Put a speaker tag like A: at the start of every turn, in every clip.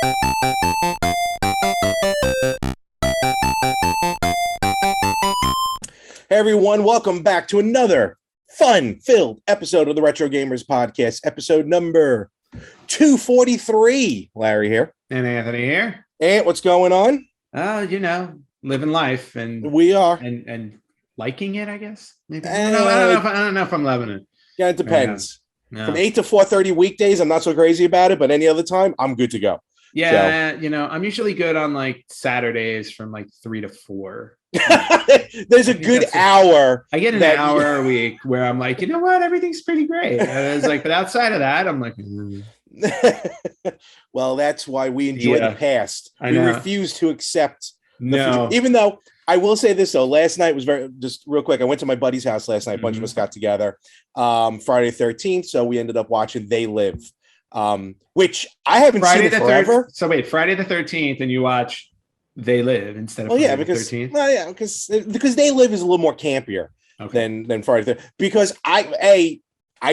A: Hey everyone, welcome back to another fun-filled episode of the Retro Gamers Podcast, episode number 243. Larry here.
B: And Anthony here.
A: And what's going on?
B: Living life and
A: we are
B: and liking it, I guess. Maybe. I don't know if I'm loving it.
A: Yeah, it depends.
B: No.
A: From 8 to 4:30 weekdays, I'm not so crazy about it, but any other time, I'm good to go.
B: Yeah, so. I'm usually good on like Saturdays from like 3 to 4.
A: There's a good hour.
B: I get an hour a week where I'm like, you know what, everything's pretty great. And it's like, but outside of that, I'm like,
A: Well, that's why we enjoy the past. We refuse to accept the future. Even though I will say this though, last night was just real quick. I went to my buddy's house last night. A bunch of us got together. Friday the 13th. So we ended up watching They Live. Which I haven't seen it forever.
B: So wait, Friday the 13th, and you watch They Live instead of Friday the 13th?
A: Well, yeah, because They Live is a little more campier than Friday the 13th. Because I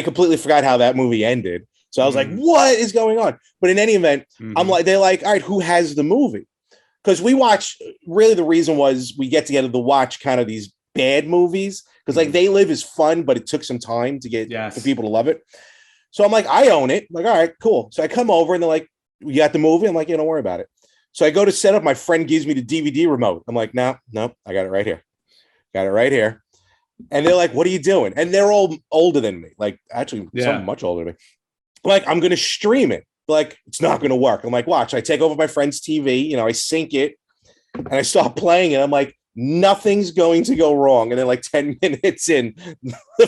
A: completely forgot how that movie ended. So I was like, what is going on? But in any event, I'm like, they're like, all right, who has the movie? Because we watch, really the reason was we get together to watch kind of these bad movies. Because like They Live is fun, but it took some time to get for people to love it. So I'm like, I own it. I'm like, all right, cool. So I come over and they're like, you got the movie? I'm like, yeah, don't worry about it. So I go to set up. My friend gives me the DVD remote. I'm like, no, I got it right here. Got it right here. And they're like, what are you doing? And they're all older than me. Like, actually, some much older than me. Like, I'm going to stream it. Like, it's not going to work. I'm like, watch. I take over my friend's TV. I sync it. And I start playing it. I'm like, nothing's going to go wrong. And then like 10 minutes in, the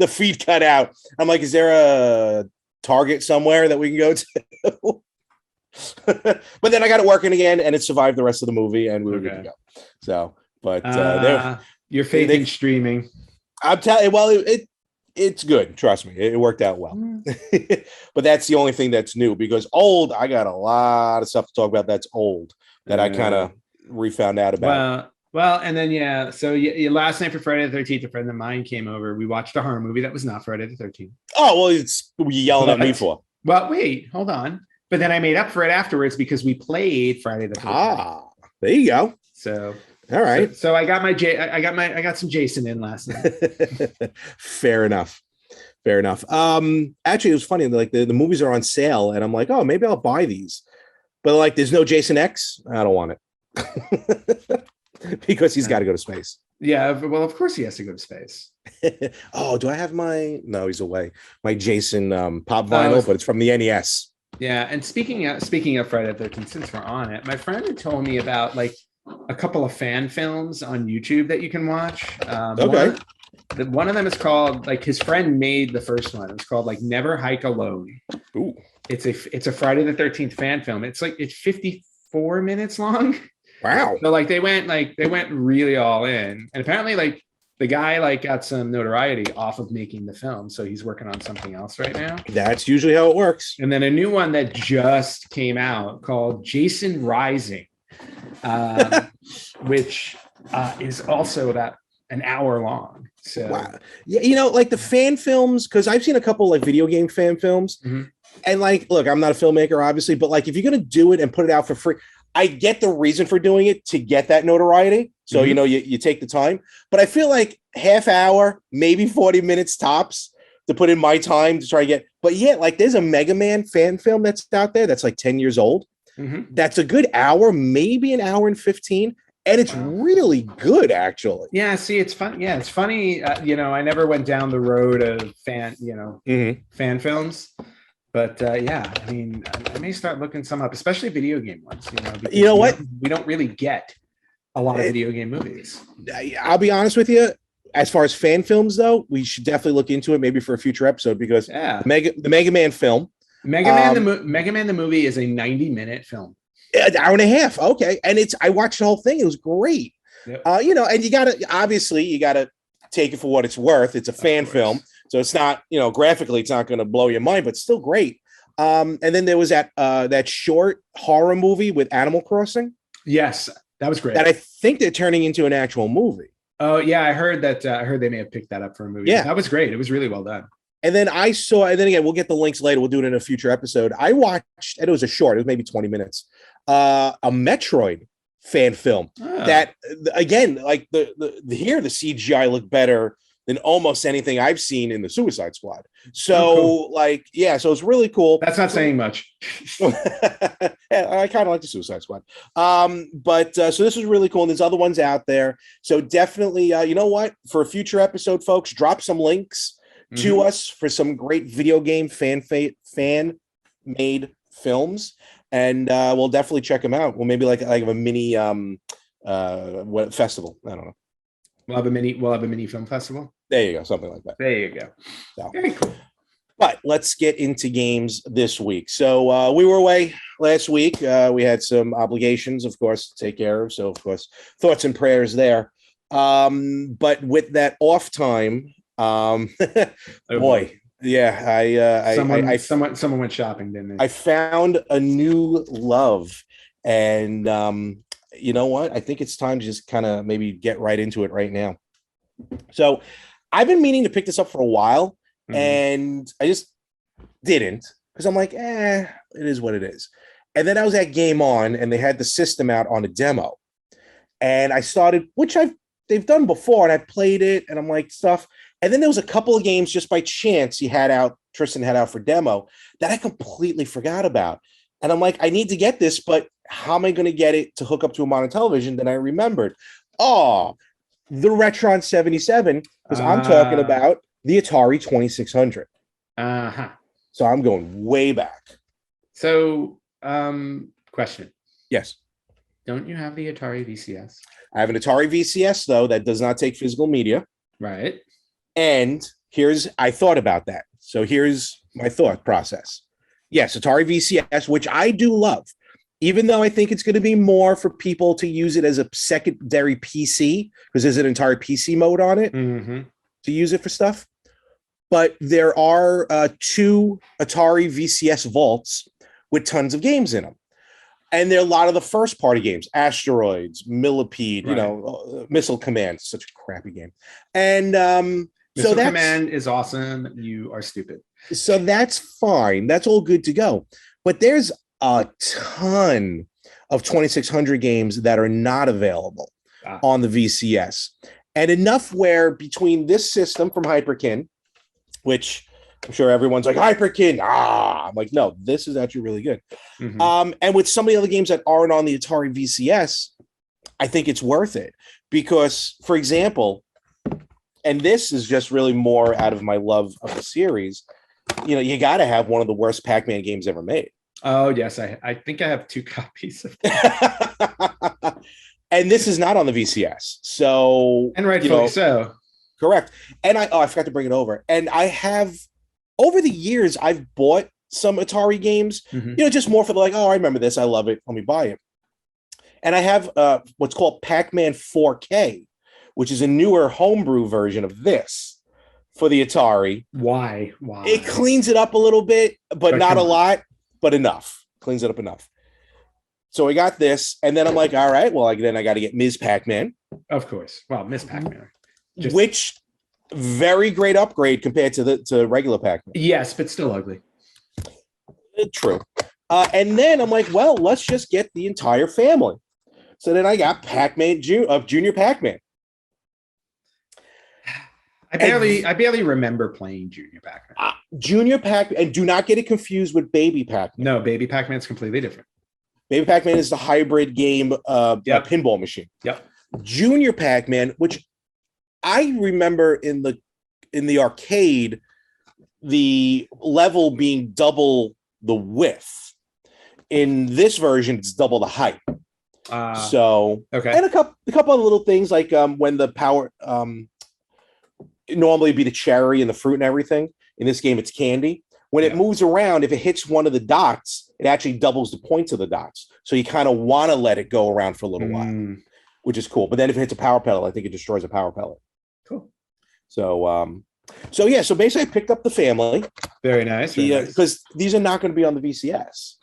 A: feed cut out. I'm like, is there a Target somewhere that we can go to? But then I got it working again, and it survived the rest of the movie, and we were good to go. So, but
B: your faith in streaming.
A: I'm telling you, well, it's good. Trust me, it worked out well. But that's the only thing that's new, because old, I got a lot of stuff to talk about that's old that I kind of refound out about.
B: Well, and then so last night for Friday the 13th, a friend of mine came over. We watched a horror movie that was not Friday the 13th.
A: Oh, well, it's what you yelling at me for?
B: Well, wait, hold on. But then I made up for it afterwards because we played Friday the 13th.
A: Ah, there you go.
B: So
A: all right.
B: So I got I got some Jason in last night.
A: Fair enough. Actually, it was funny. Like the movies are on sale, and I'm like, oh, maybe I'll buy these. But like, there's no Jason X. I don't want it. Because he's got to go to space.
B: Yeah, well, of course he has to go to space.
A: Oh, do I have my he's away. My Jason pop vinyl, but it's from the NES.
B: Yeah, and speaking of Friday the 13th, since we're on it, my friend had told me about like a couple of fan films on YouTube that you can watch. One of them is called, like, his friend made the first one. It's called like Never Hike Alone. Ooh. It's a Friday the 13th fan film. It's 54 minutes long.
A: Wow.
B: So like they went really all in, and apparently like the guy like got some notoriety off of making the film, so he's working on something else right now.
A: That's usually how it works.
B: And then a new one that just came out called Jason Rising, which is also about an hour long. So
A: wow. Yeah, like the fan films, because I've seen a couple like video game fan films, and like, look, I'm not a filmmaker, obviously, but like if you're gonna do it and put it out for free, I get the reason for doing it, to get that notoriety. So, you take the time, but I feel like half hour, maybe 40 minutes tops to put in my time to try to get, but like there's a Mega Man fan film that's out there that's like 10 years old. That's a good hour, maybe an hour and 15. And it's really good, actually.
B: Yeah, see, it's fun. Yeah, it's funny. I never went down the road of fan films. But I mean, I may start looking some up, especially video game ones.
A: You know what?
B: We don't really get a lot of video game movies.
A: I'll be honest with you. As far as fan films, though, we should definitely look into it, maybe for a future episode, because the Mega Man film,
B: Mega Man the movie is a 90-minute film,
A: an hour and a half. Okay, and I watched the whole thing. It was great. Yep. And you gotta take it for what it's worth. It's a fan film. So it's not, graphically, it's not going to blow your mind, but still great. And then there was that short horror movie with Animal Crossing.
B: Yes, that was great.
A: That I think they're turning into an actual movie.
B: Oh yeah, I heard that. I heard they may have picked that up for a movie.
A: Yeah,
B: that was great. It was really well done.
A: And then I saw, and then again, we'll get the links later. We'll do it in a future episode. I watched, and it was a short, it was maybe 20 minutes, a Metroid fan film that, again, like the here, the CGI looked better than almost anything I've seen in the Suicide Squad. So, cool. Like, yeah, so it's really cool.
B: That's not saying much.
A: I kind of like the Suicide Squad. But so this was really cool. And there's other ones out there. So definitely, you know what? For a future episode, folks, drop some links to us for some great video game fan-made films. And we'll definitely check them out. Well, maybe like a mini festival. I don't know.
B: We'll have a mini film festival.
A: There you go, something like that.
B: There you go.
A: So.
B: Very cool.
A: But let's get into games this week. So we were away last week. We had some obligations, of course, to take care of. So, of course, thoughts and prayers there. But with that off time, boy, yeah,
B: someone went shopping, didn't they?
A: I found a new love, and you know what? I think it's time to just kind of maybe get right into it right now. So I've been meaning to pick this up for a while, and I just didn't, because I'm like, it is what it is. And then I was at Game On, and they had the system out on a demo, and I started, which they've done before, and I played it, and I'm like, stuff. And then there was a couple of games just by chance Tristan had out for demo that I completely forgot about. And I'm like, I need to get this, but how am I going to get it to hook up to a modern television? Then I remembered, the Retron 77, because I'm talking about the Atari 2600. So I'm going way back.
B: So, question.
A: Yes.
B: Don't you have the Atari VCS?
A: I have an Atari VCS, though, that does not take physical media.
B: Right.
A: And I thought about that. So here's my thought process. Yes, Atari VCS, which I do love, even though I think it's going to be more for people to use it as a secondary PC, because there's an entire PC mode on it to use it for stuff. But there are 2 Atari VCS vaults with tons of games in them. And there are a lot of the first party games, Asteroids, Millipede, right. Missile Command, such a crappy game. And
B: Missile Command is awesome. You are stupid.
A: So that's fine. That's all good to go. But there's a ton of 2600 games that are not available on the VCS. And enough where between this system from Hyperkin, which I'm sure everyone's like, Hyperkin, I'm like, no, this is actually really good. And with some of the other games that aren't on the Atari VCS, I think it's worth it. Because, for example, and this is just really more out of my love of the series, you got to have one of the worst Pac-Man games ever made.
B: Oh, yes. I think I have 2 copies of that.
A: And this is not on the VCS. So,
B: and rightfully so.
A: Correct. And I forgot to bring it over. And I have, over the years, I've bought some Atari games, just more for the I remember this. I love it. Let me buy it. And I have what's called Pac-Man 4K, which is a newer homebrew version of this for the Atari.
B: Why?
A: It cleans it up a little bit, but not a lot, but enough. Cleans it up enough. So I got this, and then I'm like, all right, well, then I got to get Ms. Pac-Man.
B: Of course. Well, Ms. Pac-Man.
A: Which, very great upgrade compared to regular Pac-Man.
B: Yes, but still ugly.
A: True. And then I'm like, well, let's just get the entire family. So then I got Pac-Man, Junior Pac-Man.
B: I barely remember playing Junior Pac-Man.
A: Junior Pac-Man, and do not get it confused with Baby Pac-Man.
B: No, Baby Pac-Man's completely different.
A: Baby Pac-Man is the hybrid game pinball machine.
B: Yep.
A: Junior Pac-Man, which I remember in the arcade, the level being double the width. In this version, it's double the height. Okay. And a couple of little things like when the power normally be the cherry and the fruit and everything. In this game, it's candy. When it moves around, if it hits one of the dots, it actually doubles the points of the dots. So you kind of want to let it go around for a little while, which is cool. But then if it hits a power pellet, I think it destroys a power pellet.
B: Cool.
A: So so basically I picked up the family.
B: Very nice.
A: Because these are not going to be on the VCS.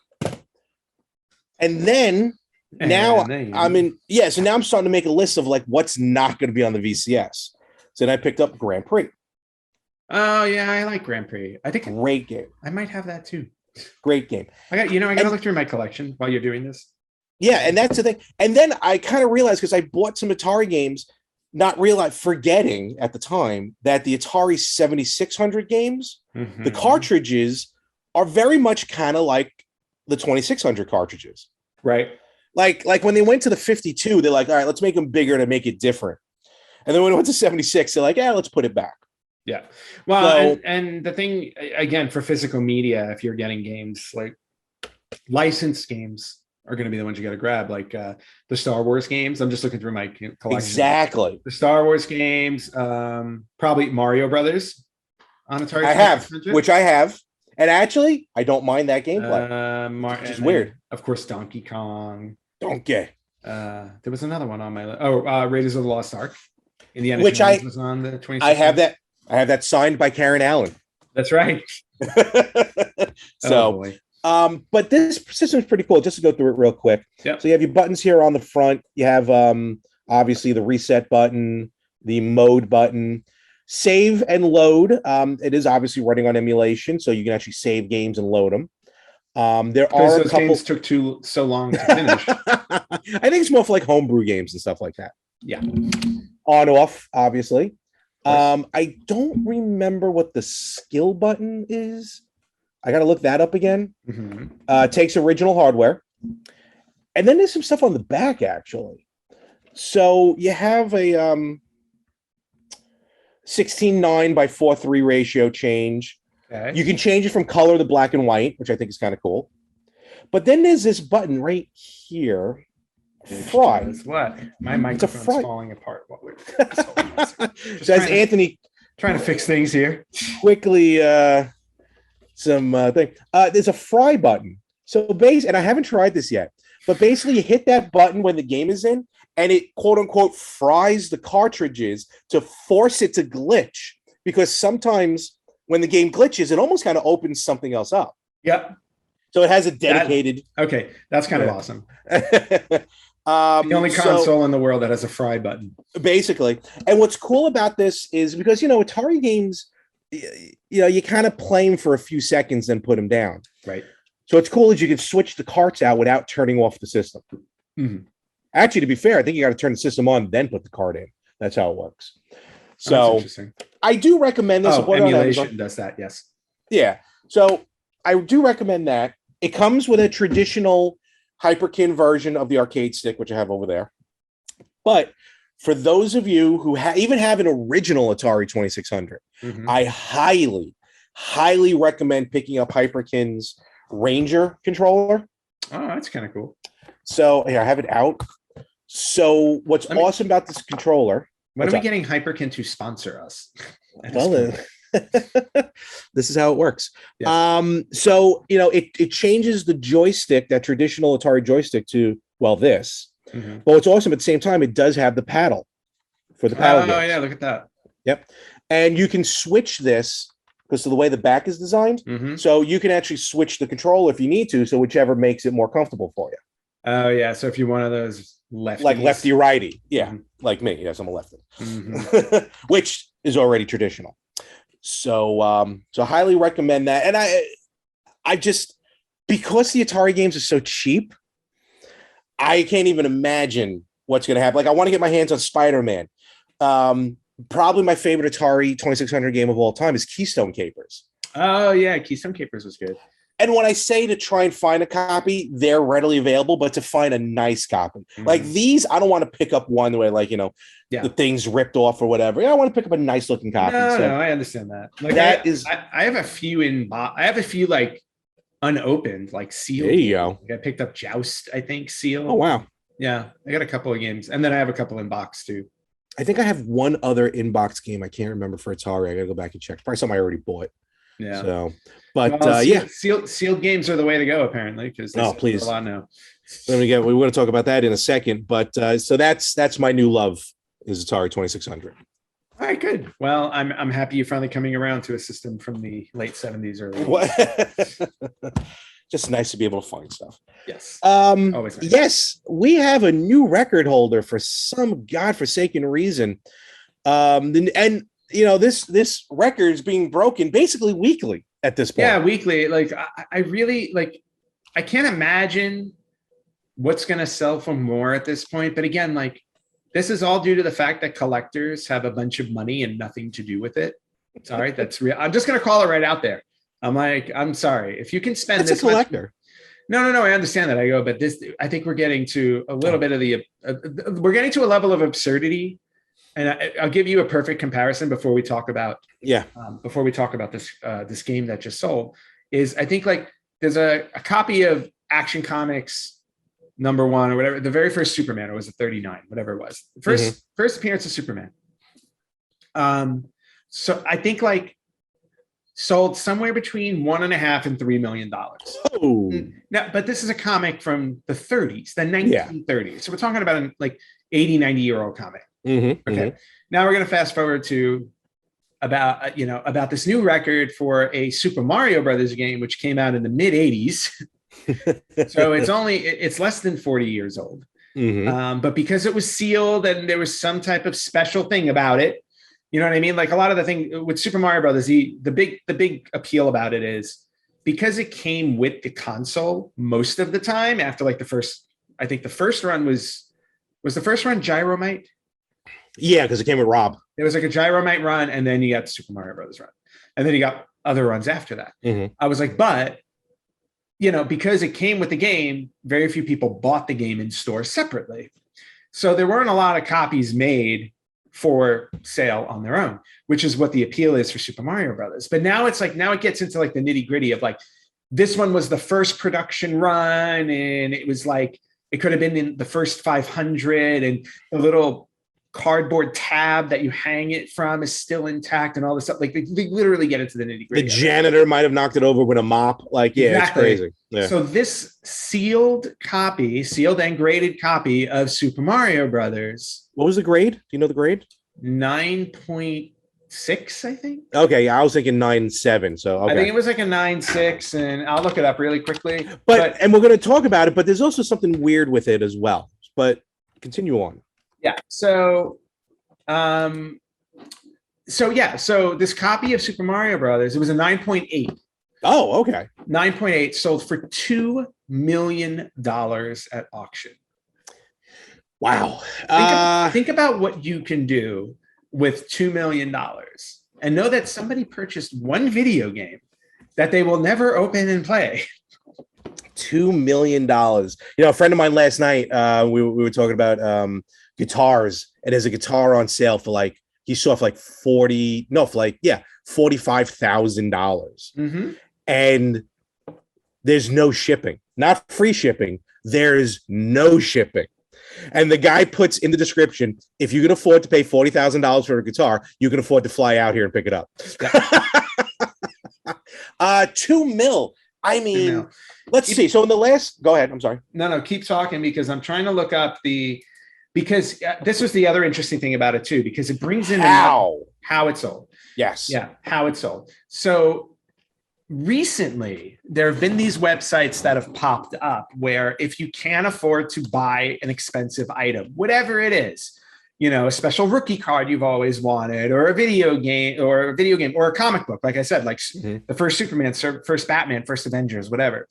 A: And then now I'm in. Yeah. So now I'm starting to make a list of what's not going to be on the VCS. So then I picked up Grand Prix.
B: Oh yeah, I like Grand Prix. I think
A: Great game.
B: I might have that too.
A: Great game.
B: I gotta look through my collection while you're doing this.
A: Yeah, and that's the thing. And then I kind of realized because I bought some Atari games, forgetting at the time that the Atari 7600 games, the cartridges are very much kind of like the 2600 cartridges.
B: Right.
A: Like when they went to the 52, they're like, all right, let's make them bigger to make it different. And then when it went to 76, they're like, yeah, let's put it back.
B: Yeah. Well, and the thing, again, for physical media, if you're getting games, like licensed games are going to be the ones you got to grab, like the Star Wars games. I'm just looking through my collection.
A: Exactly.
B: The Star Wars games, probably Mario Brothers on Atari.
A: I have, which I have. And actually, I don't mind that gameplay, which is weird.
B: Of course, Donkey Kong.
A: Donkey.
B: There was another one on my list. Oh, Raiders of the Lost Ark. Indiana
A: Which
B: Jones was on the 26th.
A: I have that signed by Karen Allen.
B: That's right.
A: So, but this system is pretty cool. Just to go through it real quick.
B: Yep.
A: So you have your buttons here on the front. You have obviously the reset button, the mode button, save and load. It is obviously running on emulation, so you can actually save games and load them. There are a couple.
B: Games took so long to finish.
A: I think it's more for like homebrew games and stuff like that.
B: Yeah.
A: On off, obviously. I don't remember what the skill button is. I got to look that up again. Takes original hardware. And then there's some stuff on the back, actually. So you have a 16:9 by 4:3 ratio change. Okay. You can change it from color to black and white, which I think is kind of cool. But then there's this button right here. Fry.
B: What? My microphone's falling apart. What we're
A: so as Anthony
B: trying to fix things here.
A: Quickly, some thing. There's a fry button. So and I haven't tried this yet, but basically you hit that button when the game is in, and it quote unquote fries the cartridges to force it to glitch. Because sometimes when the game glitches, it almost kind of opens something else up.
B: Yep.
A: So it has a dedicated.
B: Okay, that's kind of awesome. The only console in the world that has a fry button,
A: basically. And what's cool about this is because Atari games, you kind of play them for a few seconds and put them down.
B: Right.
A: So what's cool is you can switch the carts out without turning off the system. Actually, to be fair, I think you got to turn the system on, then put the cart in. That's how it works. So I do recommend this.
B: Emulation does that. Yes.
A: Yeah. So I do recommend that. It comes with a traditional Hyperkin version of the arcade stick, which I have over there. But for those of you who even have an original Atari 2600, I highly, highly recommend picking up Hyperkin's Ranger controller.
B: Oh, that's kind of cool.
A: So here, I have it out. So what's awesome about this controller?
B: When are we getting Hyperkin to sponsor us?
A: Well, this is how it works. Yes. So it changes the joystick, that traditional Atari joystick, to this. But what's awesome at the same time, it does have the paddle for the paddle.
B: Oh yeah, look at that.
A: Yep. And you can switch this because of the way the back is designed. So you can actually switch the controller if you need to, so whichever makes it more comfortable for you.
B: Oh yeah. So if you're one of those lefties,
A: like lefty righty, like me, yes, I'm a lefty, which is already traditional. So so highly recommend that. And I just, because the Atari games are so cheap, I can't even imagine what's going to happen. Like, I want to get my hands on Spider-Man. Probably my favorite Atari 2600 game of all time is Keystone Capers.
B: Oh yeah, Keystone Capers was good.
A: And when I say to try and find a copy, they're readily available, but to find a nice copy. Like these, I don't want to pick up one where the thing's ripped off or whatever. I want to pick up a nice looking copy.
B: No, I understand that. Like I have a few I have a few like unopened, like sealed.
A: There you go.
B: Like I picked up Joust, I think, sealed.
A: Oh wow.
B: Yeah, I got a couple of games, and then I have a couple in box too.
A: I think I have one other inbox game. I can't remember for Atari. I gotta go back and check. Probably something I already bought.
B: Yeah.
A: So, but
B: sealed games are the way to go apparently, because
A: please
B: a lot now.
A: We want to talk about that in a second. But so that's my new love is Atari 2600.
B: All right, good. Well, I'm happy you're finally coming around to a system from the late 70s or
A: just nice to be able to find stuff.
B: Yes.
A: Always nice. Yes, we have a new record holder for some godforsaken reason. And this record is being broken basically weekly at this point.
B: Yeah, weekly. Like I really like. I can't imagine what's going to sell for more at this point. But again, like this is all due to the fact that collectors have a bunch of money and nothing to do with it. Sorry, that's real. I'm just going to call it right out there. I'm sorry if you can spend
A: it's
B: this
A: a collector.
B: No. I understand that. But I think we're getting to a little bit of we're getting to a level of absurdity. And I'll give you a perfect comparison before we talk about this game that just sold. Is I think like there's a copy of Action Comics #1 or whatever, the very first Superman, or was it 39, whatever it was, the first appearance of Superman. So I think like sold somewhere between $1.5 and $3 million.
A: Oh,
B: now, but this is a comic from the 30s, the 1930s. So we're talking about a like 80, 90-year-old comic. Okay. Now we're going to fast forward to about this new record for a Super Mario Brothers game, which came out in the mid 80s. So it's less than 40 years old. But because it was sealed and there was some type of special thing about it, you know what I mean? Like a lot of the thing with Super Mario Brothers, the big appeal about it is because it came with the console most of the time after like the first run was the first run Gyromite?
A: Yeah, because it came with Rob.
B: It was like a Gyromite run, and then you got the Super Mario Brothers run. And then you got other runs after that. I was like, but, because it came with the game, very few people bought the game in stores separately. So there weren't a lot of copies made for sale on their own, which is what the appeal is for Super Mario Brothers. But now it gets into like the nitty gritty of like, this one was the first production run, and it was like, it could have been in the first 500, and the little cardboard tab that you hang it from is still intact and all this stuff. Like they literally get into the nitty gritty.
A: The janitor might have knocked it over with a mop. Like, yeah, exactly. It's crazy. Yeah.
B: So this sealed and graded copy of Super Mario Brothers.
A: What was the grade? Do you know the grade?
B: 9.6, I think.
A: Okay, I was thinking 9.7. So okay.
B: I think it was like a 9.6, and I'll look it up really quickly.
A: But we're going to talk about it, but there's also something weird with it as well. But continue on.
B: Yeah. So this copy of Super Mario Brothers, it was a 9.8.
A: Oh, okay.
B: 9.8 sold for $2 million at auction.
A: Wow.
B: Think about what you can do with $2 million and know that somebody purchased one video game that they will never open and play.
A: $2 million. A friend of mine last night, we were talking about guitars, and there's a guitar on sale for like, he saw for like $45,000. And there's no shipping, not free shipping. There's no shipping. And the guy puts in the description, if you can afford to pay $40,000 for a guitar, you can afford to fly out here and pick it up. $2 million. I mean, let's see. So in the last, go ahead. I'm sorry.
B: No, keep talking, because I'm trying to look up because this was the other interesting thing about it too, because it brings in how it sold.
A: Yes.
B: Yeah. How it sold. So recently there have been these websites that have popped up where if you can't afford to buy an expensive item, whatever it is, a special rookie card you've always wanted, or a video game or a comic book, like I said, like the first Superman, first Batman, first Avengers, whatever.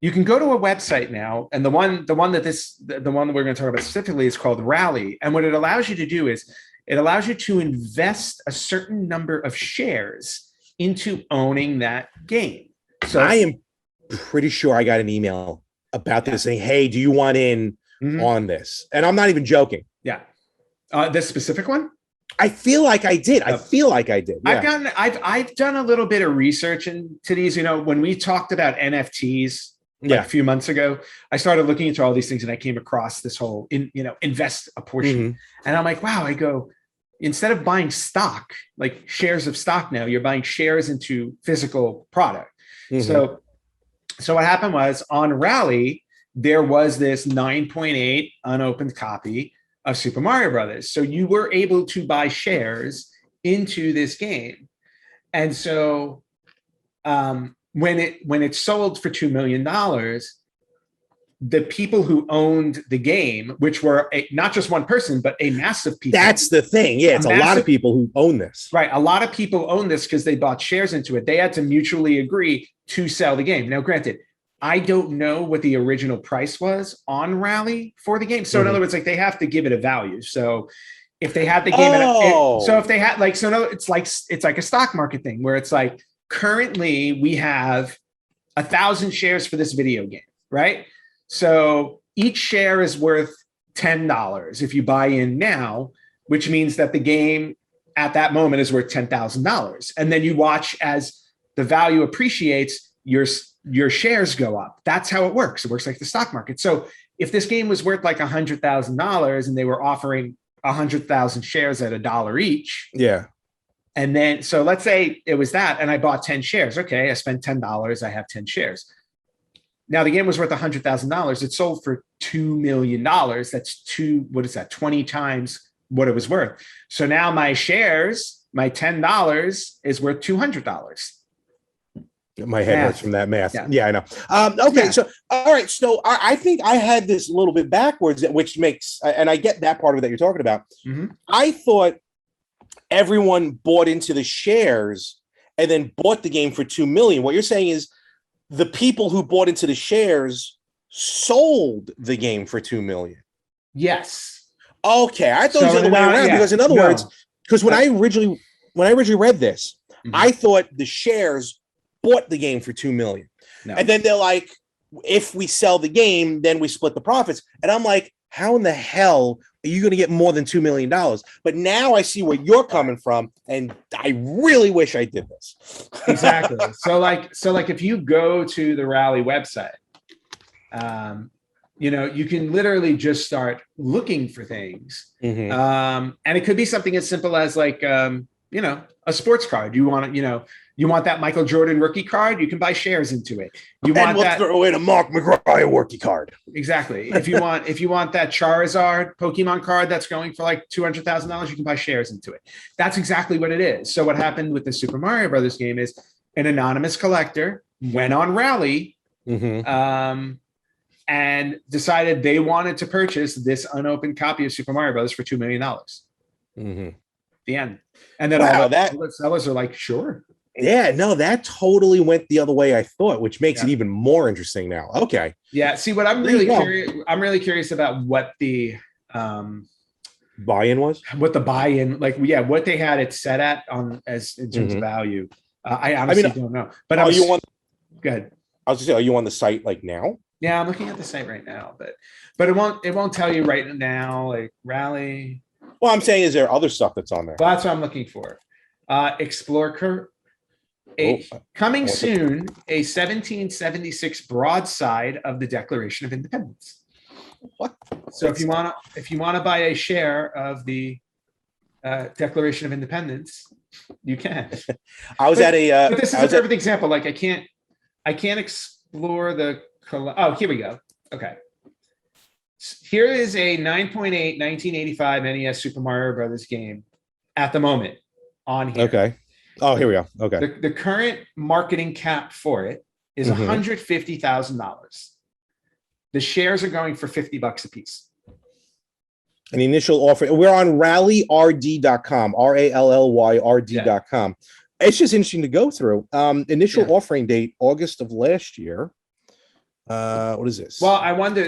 B: You can go to a website now, and the one that we're going to talk about specifically is called Rally. And what it allows you to do is it allows you to invest a certain number of shares into owning that game. So
A: I am pretty sure I got an email about this saying, "Hey, do you want in on this?" And I'm not even joking.
B: Yeah, this specific one.
A: I feel like I did. Yeah.
B: I've done a little bit of research into these. When we talked about NFTs. A few months ago, I started looking into all these things, and I came across this whole, invest a portion. And I'm like, wow, instead of buying stock, like shares of stock now, you're buying shares into physical product. So what happened was on Rally, there was this 9.8 unopened copy of Super Mario Brothers. So you were able to buy shares into this game. And so, when it sold for $2 million, the people who owned the game, which were not just one person, but a massive people.
A: That's the thing. Yeah, it's a lot of people who own this.
B: Right. A lot of people own this because they bought shares into it. They had to mutually agree to sell the game. Now, granted, I don't know what the original price was on Rally for the game. So in other words, like they have to give it a value. So if they had the game, it's like a stock market thing where it's like currently we have 1,000 shares for this video game, right? So each share is worth $10 if you buy in now, which means that the game at that moment is worth $10,000. And then you watch as the value appreciates, your shares go up. That's how it works. It works like the stock market. So if this game was worth like $100,000 and they were offering 100,000 shares at $1 each.
A: Yeah.
B: And then, so let's say it was that, and I bought 10 shares. Okay. I spent $10. I have 10 shares. Now the game was worth $100,000. It sold for $2 million. That's 20 times what it was worth. So now my shares, my $10 is worth $200.
A: My head hurts from that math. Yeah, I know. Okay, so all right. So I think I had this a little bit backwards, which makes, and I get that part of it that you're talking about. I thought everyone bought into the shares and then bought the game for $2 million. What you're saying is the people who bought into the shares sold the game for $2 million.
B: Yes.
A: Okay, I thought it was the other way around because, in other words, because when I originally read this, I thought the shares bought the game for $2 million. No. And then they're like, if we sell the game, then we split the profits. And I'm like, how in the hell are you going to get more than $2 million? But now I see where you're coming from, and I really wish I did this.
B: Exactly. So like if you go to the Rally website, you can literally just start looking for things. And it could be something as simple as like, a sports card. You want that Michael Jordan rookie card? You can buy shares into it. We'll
A: throw in a Mark McGwire rookie card.
B: Exactly. If you want that Charizard Pokemon card that's going for like $200,000, you can buy shares into it. That's exactly what it is. So what happened with the Super Mario Brothers game is an anonymous collector went on Rally and decided they wanted to purchase this unopened copy of Super Mario Brothers for $2 million. The end. And then all the sellers are like, sure.
A: Yeah, no, that totally went the other way I thought, which makes it even more interesting now. Okay.
B: Yeah. See, what I'm really curious about what the
A: buy-in was.
B: What the buy-in, what they had it set at in terms of value. I honestly don't know. But go ahead.
A: I was just saying, are you on the site like now?
B: Yeah, I'm looking at the site right now, but it won't tell you right now, like Rally.
A: Well, I'm saying, is there other stuff that's on there?
B: Well, that's what I'm looking for. Explore coming soon, a 1776 broadside of the Declaration of Independence.
A: What?
B: So if you want to buy a share of the Declaration of Independence, you can.
A: But
B: this is a perfect example. Like I can't explore the. Oh, here we go. Okay. Here is a 9.8 1985 NES Super Mario Brothers game at the moment on here.
A: Okay. Oh, here we go. Okay.
B: The current marketing cap for it is $150,000. The shares are going for $50 a piece.
A: An initial offer. We're on rallyrd.com, RALLYRD.com. It's just interesting to go through. Initial offering date, August of last year. What is this?
B: Well, I wonder,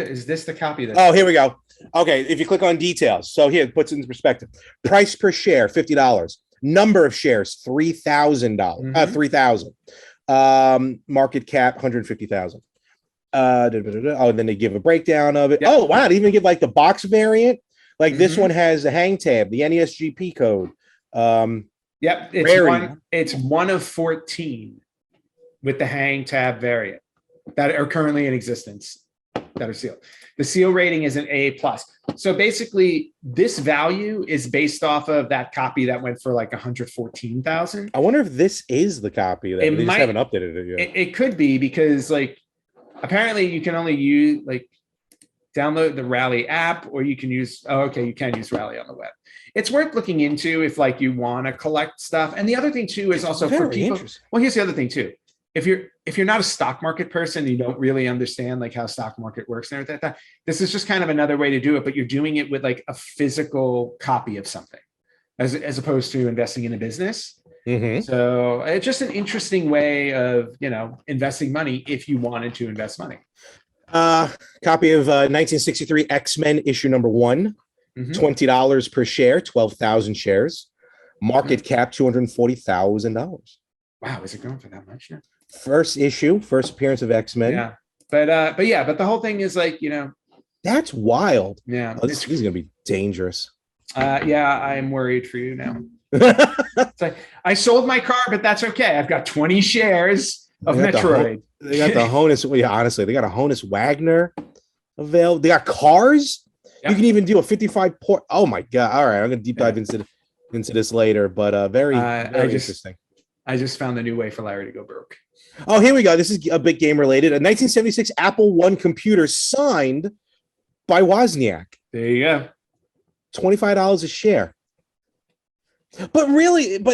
B: is this the copy that?
A: Oh, here we go. Okay, if you click on details. So here, it puts it into perspective. Price per share, $50. Number of shares, 3,000. Market cap, 150,000. And then they give a breakdown of it. Yep. Oh, wow. They even give like the box variant. Like this one has the hang tab, the NESGP code.
B: Yep. It's one of 14 with the hang tab variant that are currently in existence that are sealed. The seal rating is an A+. So basically this value is based off of that copy that went for like 114,000.
A: I wonder if this is the copy that they just haven't updated it yet.
B: It could be, because like apparently you can only use download the Rally app, or you can use you can use Rally on the web. It's worth looking into if like you want to collect stuff. And the other thing too is also for people. Well, here's the other thing too. if you're not a stock market person, you don't really understand like how stock market works and everything like that. This is just kind of another way to do it, but you're doing it with like a physical copy of something, as opposed to investing in a business.
A: Mm-hmm.
B: So it's just an interesting way of, investing money if you wanted to invest money.
A: Copy of 1963 X-Men issue number 1, $20 per share, 12,000 shares. Market cap $240,000.
B: Wow, is it going for that much now?
A: First appearance of X-Men.
B: Yeah, but the whole thing is like,
A: that's wild.
B: Yeah,
A: this is gonna be dangerous.
B: Yeah, I'm worried for you now. It's like, I sold my car, but that's okay. I've got 20 shares of Metroid.
A: They got the Honus. Yeah, honestly, they got a Honus Wagner available. They got cars. Yep. You can even do a 55 port. Oh my god! All right, I'm gonna deep dive into this later, but very interesting.
B: I just found a new way for Larry to go broke.
A: Oh, here we go. This is a big game related. A 1976 Apple I computer signed by Wozniak.
B: There you go.
A: $25 a share. But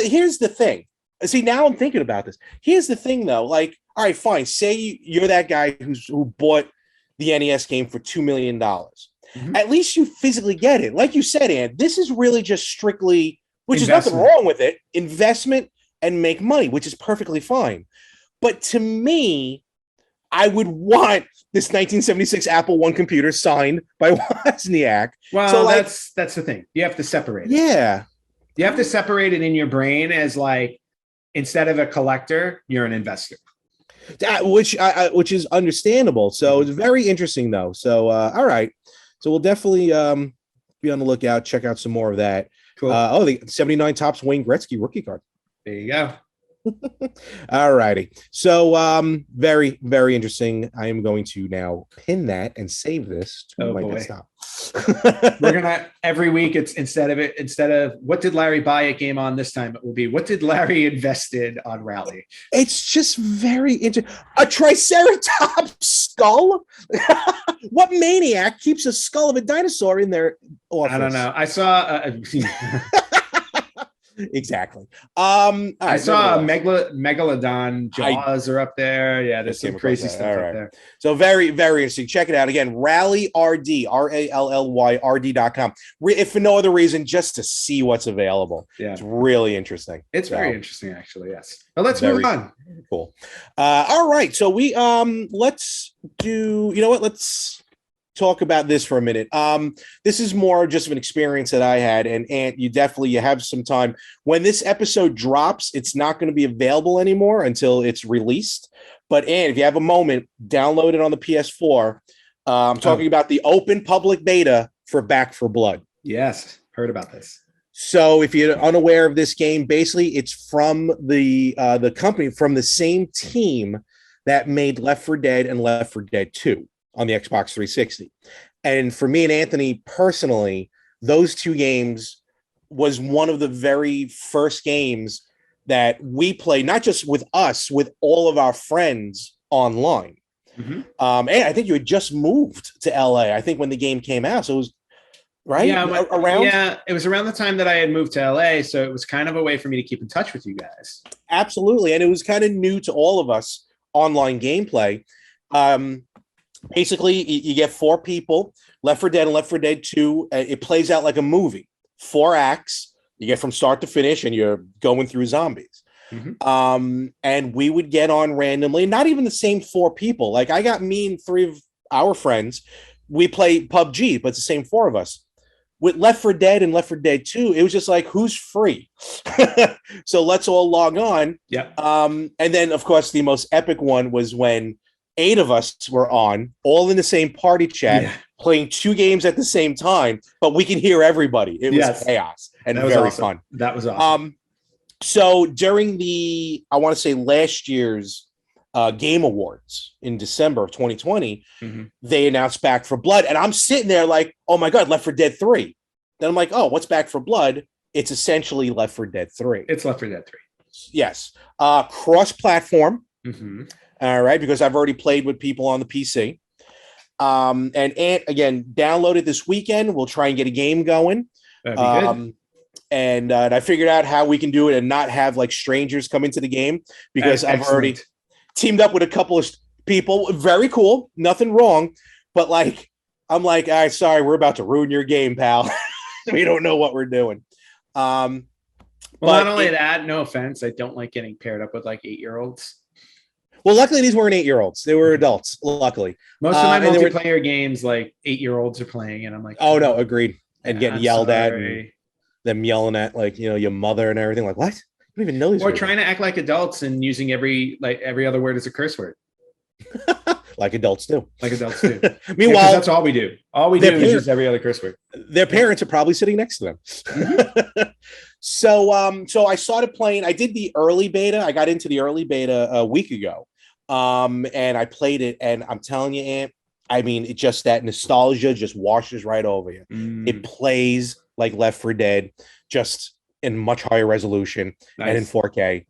A: here's the thing. See, now I'm thinking about this. Here's the thing, though. Like, all right, fine. Say you're that guy who bought the NES game for $2 million. Mm-hmm. At least you physically get it. Like you said, Ann, this is really just strictly, which is nothing wrong with it, investment and make money, which is perfectly fine. But to me, I would want this 1976 Apple I computer signed by Wozniak.
B: Well, so that's the thing. You have to separate it.
A: Yeah.
B: You have to separate it in your brain as like, instead of a collector, you're an investor.
A: Which is understandable. So it's very interesting, though. So, all right. So we'll definitely be on the lookout. Check out some more of that.
B: Cool.
A: The 79 Topps Wayne Gretzky rookie card.
B: There you go.
A: All righty. So very, very interesting. I am going to now pin that and save this to my desktop.
B: We're gonna every week, it's instead of what did Larry buy a game on this time, it will be what did Larry invested on Rally.
A: It's just very interesting. A Triceratops skull. What maniac keeps a skull of a dinosaur in their office?
B: I don't know. I saw
A: exactly.
B: I saw Megalodon jaws are up there. Yeah, there's some crazy stuff up there.
A: So very, very interesting. Check it out again. Rally RD, RALLYRD.com. If for no other reason, just to see what's available.
B: Yeah,
A: it's really interesting.
B: It's very interesting, actually. Yes. But let's move on.
A: Cool. All right. So we let's do. You know what? Let's talk about this for a minute. This is more just of an experience that I had, and you have some time. When this episode drops, it's not going to be available anymore until it's released. But if you have a moment, download it on the PS4. I'm talking about the open public beta for Back 4 Blood.
B: Yes, heard about this.
A: So if you're unaware of this game, basically it's from the company, from the same team that made Left 4 Dead and Left 4 Dead 2. On the Xbox 360. And for me and Anthony personally, those two games was one of the very first games that we played, not just with us, with all of our friends online. Mm-hmm. And I think you had just moved to LA, I think, when the game came out. So it was right.
B: Yeah, it was around the time that I had moved to LA. So it was kind of a way for me to keep in touch with you guys.
A: Absolutely. And it was kind of new to all of us, online gameplay. Basically, you get 4 people, Left 4 Dead and Left 4 Dead 2. It plays out like a movie. 4 acts. You get from start to finish, and you're going through zombies. Mm-hmm. And we would get on randomly, not even the same 4 people. Like, I got me and 3 of our friends. We play PUBG, but it's the same 4 of us. With Left 4 Dead and Left 4 Dead 2, it was just like, who's free? So let's all log on.
B: Yeah.
A: And then, of course, the most epic one was when 8 of us were on, all in the same party chat, playing 2 games at the same time, but we can hear everybody. It was chaos and very fun.
B: That was awesome.
A: So during I want to say last year's Game Awards in December of 2020, they announced Back 4 Blood, and I'm sitting there like, oh my God, Left 4 Dead 3. Then I'm like, oh, what's Back 4 Blood? It's essentially Left 4 Dead 3.
B: It's Left 4 Dead 3.
A: Yes. Cross-platform. Mm-hmm. All right, because I've already played with people on the PC. And again, download it this weekend. We'll try and get a game going.
B: That'd be good.
A: And I figured out how we can do it and not have like strangers come into the game, because I've already teamed up with a couple of people. Very cool, nothing wrong. But like, I'm like, all right, sorry, we're about to ruin your game, pal. We don't know what we're doing.
B: Well, not only that, no offense, I don't like getting paired up with like 8-year-olds.
A: Well, luckily these weren't 8-year-olds; they were adults. Luckily,
B: most of my multiplayer games, like 8-year-olds are playing, and I'm like,
A: oh no, agreed, and getting yelled at, and them yelling at like your mother and everything. Like, what? I don't even know these.
B: Or trying to act like adults and using every other word as a curse word.
A: Like adults do.
B: Meanwhile, that's all we do. All we do is use every other curse word.
A: Their parents are probably sitting next to them. Mm-hmm. So I started playing. I did the early beta. I got into the early beta a week ago, and I played it. And I'm telling you, Ant, I mean, it just that nostalgia just washes right over you. It plays like Left 4 Dead, just in much higher resolution and in 4K.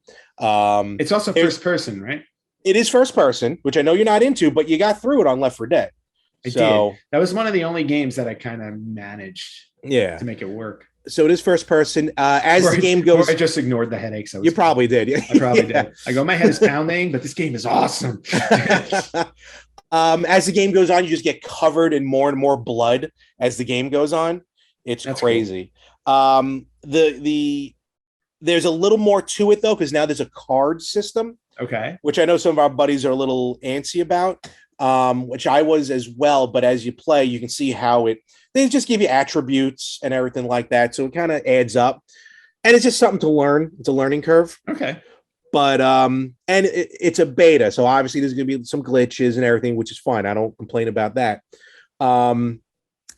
B: It's also first person, right?
A: It is first person, which I know you're not into, but you got through it on Left 4 Dead.
B: I did. That was one of the only games that I kind of managed to make it work.
A: So it is first person. As the game goes,
B: I just ignored the headaches.
A: You probably did.
B: I probably did. I go, my head is pounding, but this game is awesome.
A: As the game goes on, you just get covered in more and more blood as the game goes on. That's crazy. Cool. There's a little more to it though, because now there's a card system.
B: Okay.
A: Which I know some of our buddies are a little antsy about, which I was as well. But as you play, you can see how they just give you attributes and everything like that. So it kind of adds up. And it's just something to learn. It's a learning curve.
B: Okay.
A: But and it's a beta. So obviously there's going to be some glitches and everything, which is fine. I don't complain about that. And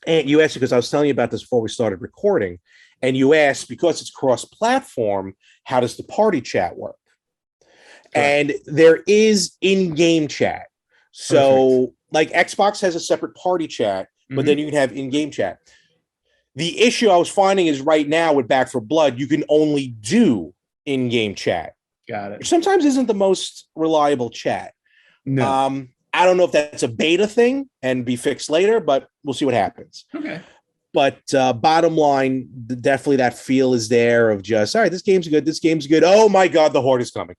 A: you asked, because I was telling you about this before we started recording, and you asked, because it's cross-platform, how does the party chat work? And there is in-game chat. So like Xbox has a separate party chat, but then you can have in-game chat. The issue I was finding is right now with Back 4 Blood, you can only do in-game chat.
B: Got it.
A: Which sometimes isn't the most reliable chat.
B: No.
A: I don't know if that's a beta thing and be fixed later, but we'll see what happens.
B: Okay.
A: But bottom line, definitely that feel is there of just, all right, this game's good. This game's good. Oh my God, the horde is coming.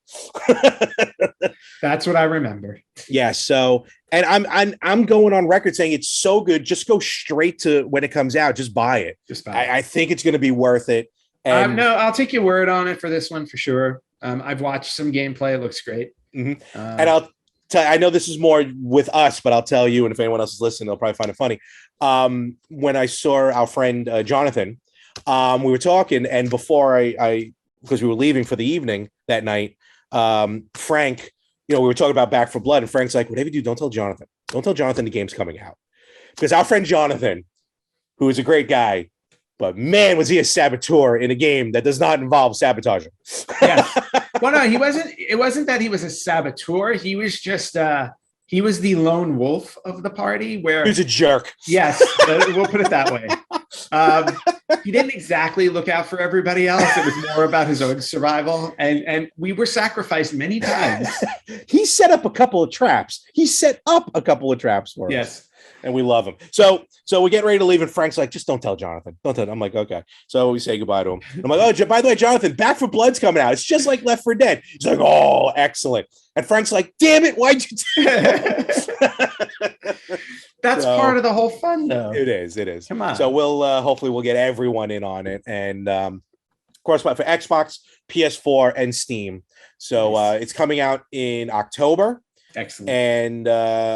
B: That's what I remember.
A: Yeah. So, and I'm going on record saying it's so good. Just go straight to when it comes out. Just buy it. I think it's going to be worth it. And
B: no, I'll take your word on it for this one for sure. I've watched some gameplay. It looks great.
A: Mm-hmm. And I know this is more with us, but I'll tell you, and if anyone else is listening, they'll probably find it funny. When I saw our friend Jonathan, we were talking, and before I because we were leaving for the evening that night, Frank, we were talking about Back 4 Blood, and Frank's like, whatever you do, don't tell Jonathan. Don't tell Jonathan the game's coming out. Because our friend Jonathan, who is a great guy, but man, was he a saboteur in a game that does not involve sabotaging.
B: Yes. Well, no, he wasn't. It wasn't that he was a saboteur. He was just he was the lone wolf of the party. Where
A: he was a jerk.
B: Yes, we'll put it that way. He didn't exactly look out for everybody else. It was more about his own survival, and we were sacrificed many times.
A: He set up a couple of traps. For us.
B: Yes.
A: And we love him. So we're getting ready to leave, and Frank's like, just don't tell Jonathan. Don't tell him. I'm like, okay. So we say goodbye to him. I'm like, oh, by the way, Jonathan, Back 4 Blood's coming out. It's just like Left 4 Dead. He's like, oh, excellent. And Frank's like, damn it, why'd you do that?
B: That's part of the whole fun, though.
A: It is.
B: Come on.
A: So we'll hopefully we'll get everyone in on it. And of course, for Xbox, PS4, and Steam. So nice. It's coming out in October.
B: Excellent.
A: And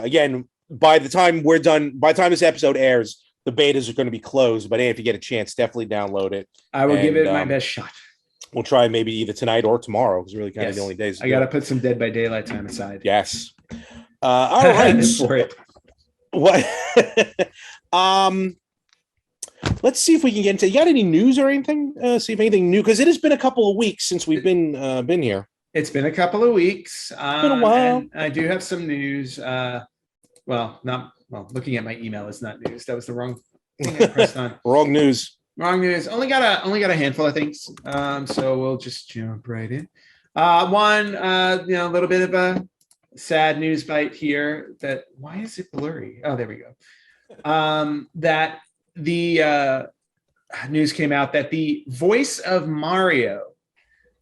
A: again, by the time this episode airs, the betas are going to be closed. But hey, if you get a chance, definitely download it.
B: I will give it my best shot.
A: We'll try maybe either tonight or tomorrow. It's really kind of the only days.
B: I got to put some Dead by Daylight time aside.
A: Yes. All right.
B: For it.
A: What? Let's see if we can get into. You got any news or anything? See if anything new, because it has been a couple of weeks since we've been here.
B: It's been a couple of weeks.
A: It's been a while.
B: I do have some news. Looking at my email is not news. That was the wrong thing I pressed on.
A: Wrong news.
B: Only got a handful of things. So we'll just jump right in. One, a little bit of a sad news bite here. That why is it blurry? Oh, there we go. That the news came out that the voice of Mario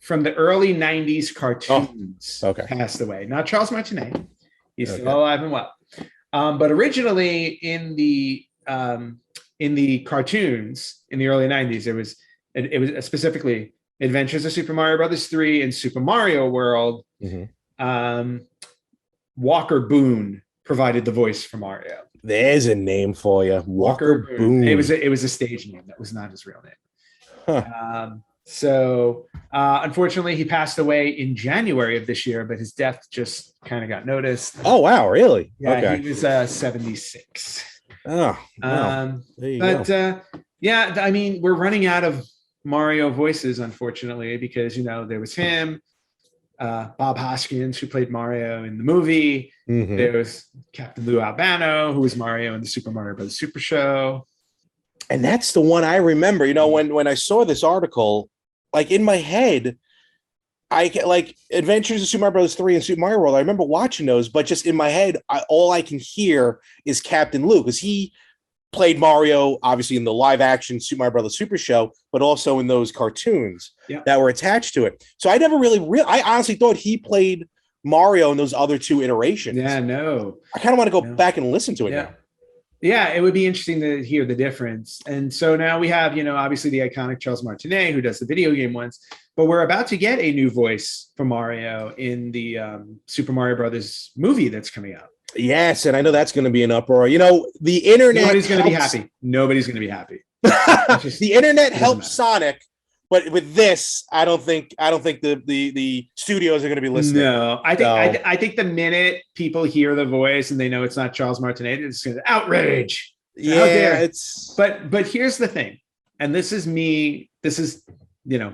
B: from the early 90s cartoons passed away. Not Charles Martinet. He's still alive and well. But originally in the cartoons in the early 90s, it was specifically Adventures of Super Mario Brothers 3 and Super Mario World. Walker Boone provided the voice for Mario.
A: There's a name for you. Walker Boone.
B: It was a stage name. That was not his real name. So unfortunately, he passed away in January of this year, but his death just kind of got noticed.
A: Oh, wow. Really?
B: Yeah, he was 76.
A: Oh, wow.
B: Yeah, I mean, we're running out of Mario voices, unfortunately, because, there was him, Bob Hoskins, who played Mario in the movie. There was Captain Lou Albano, who was Mario in the Super Mario Brothers Super Show.
A: And that's the one I remember. When I saw this article, like in my head, I get like Adventures of Super Mario Bros. 3 and Super Mario World. I remember watching those, but just in my head, all I can hear is Captain Lou, because he played Mario, obviously, in the live action Super Mario Brothers Super Show, but also in those cartoons that were attached to it. So I never really I honestly thought he played Mario in those other two iterations.
B: Yeah, no.
A: I kind of want to go back and listen to it now.
B: Yeah, it would be interesting to hear the difference. And so now we have, obviously the iconic Charles Martinet, who does the video game ones, but we're about to get a new voice for Mario in the Super Mario Brothers movie that's coming out.
A: Yes, and I know that's going to be an uproar. The internet.
B: Nobody's going to be happy. Nobody's going to be happy.
A: The internet helps Sonic, but with this, I don't think the studios are going to be listening.
B: No, I think the minute people hear the voice and they know it's not Charles Martinet, it's going to outrage.
A: Yeah,
B: But here's the thing, and this is me. This is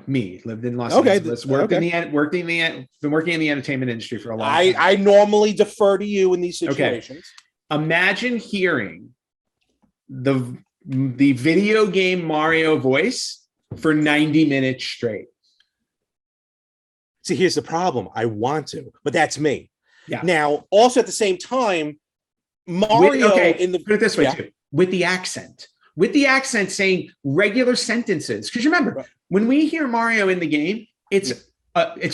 B: me, lived in Los Angeles, been working in the entertainment industry for a long time.
A: I normally defer to you in these situations.
B: Imagine hearing the video game Mario voice for 90 minutes straight.
A: See, here's the problem. I want to, but that's me.
B: Yeah.
A: Now, also at the same time, Mario
B: put it this way too, with the accent saying regular sentences. Because remember, when we hear Mario in the game, it's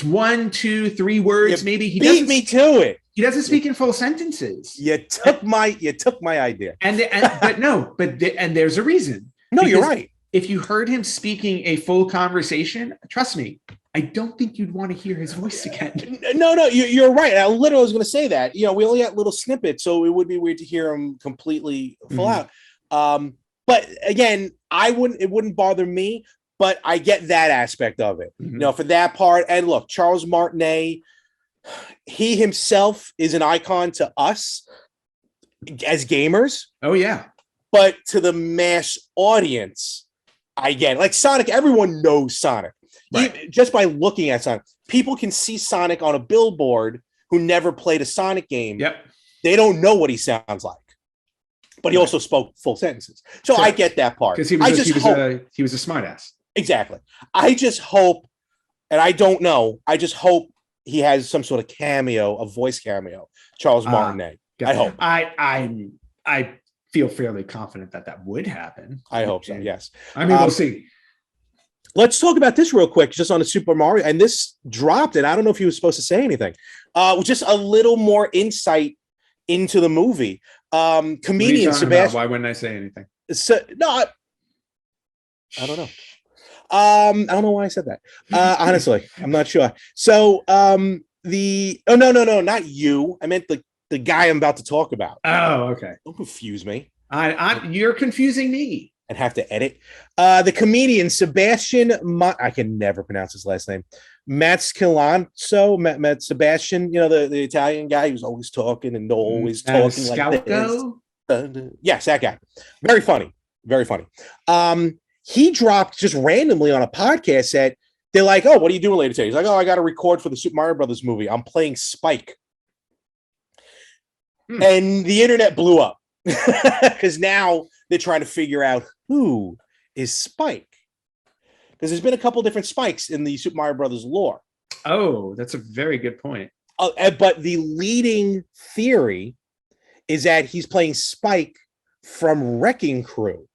B: 1, 2, 3 words. Maybe he
A: beat me to it.
B: He doesn't speak in full sentences.
A: You took my idea.
B: And there's a reason.
A: No, you're right.
B: If you heard him speaking a full conversation, trust me, I don't think you'd want to hear his voice again.
A: No, you're right. I literally was going to say that. We only got little snippets, so it would be weird to hear him completely full out. But again, it wouldn't bother me, but I get that aspect of it. For that part. And look, Charles Martinet, he himself is an icon to us as gamers.
B: Oh, yeah.
A: But to the mass audience, I get it. Like Sonic, everyone knows Sonic. Right. Just by looking at Sonic, people can see Sonic on a billboard who never played a Sonic game.
B: Yep.
A: They don't know what he sounds like. But he also spoke full sentences. So I get that part.
B: Because he was a smartass.
A: Exactly. I just hope, and I don't know, I just hope he has some sort of cameo, a voice cameo, Charles Martinet. I hope.
B: I feel fairly confident that would happen.
A: I hope so, yes.
B: I mean, we'll see.
A: Let's talk about this real quick, just on the Super Mario. And this dropped, and I don't know if he was supposed to say anything. Just a little more insight into the movie. Comedian Sebastian.
B: Why wouldn't I say anything?
A: I don't know. I don't know why I said that. Honestly, I'm not sure. So no, not you. I meant the guy I'm about to talk about.
B: Oh, okay.
A: Don't confuse me.
B: You're confusing me.
A: And have to edit. The comedian Sebastian, I can never pronounce his last name. Matt Sebastian, the Italian guy who's always talking and always talking like this. Yes, that guy. Very funny. Very funny. He dropped just randomly on a podcast that they're like, "Oh, what are you doing later today?" He's like, "Oh, I got to record for the Super Mario Brothers movie. I'm playing Spike." And the internet blew up because now they're trying to figure out who is Spike. Because there's been a couple different Spikes in the Super Mario Brothers lore.
B: Oh, that's a very good point.
A: But the leading theory is that he's playing Spike from Wrecking Crew,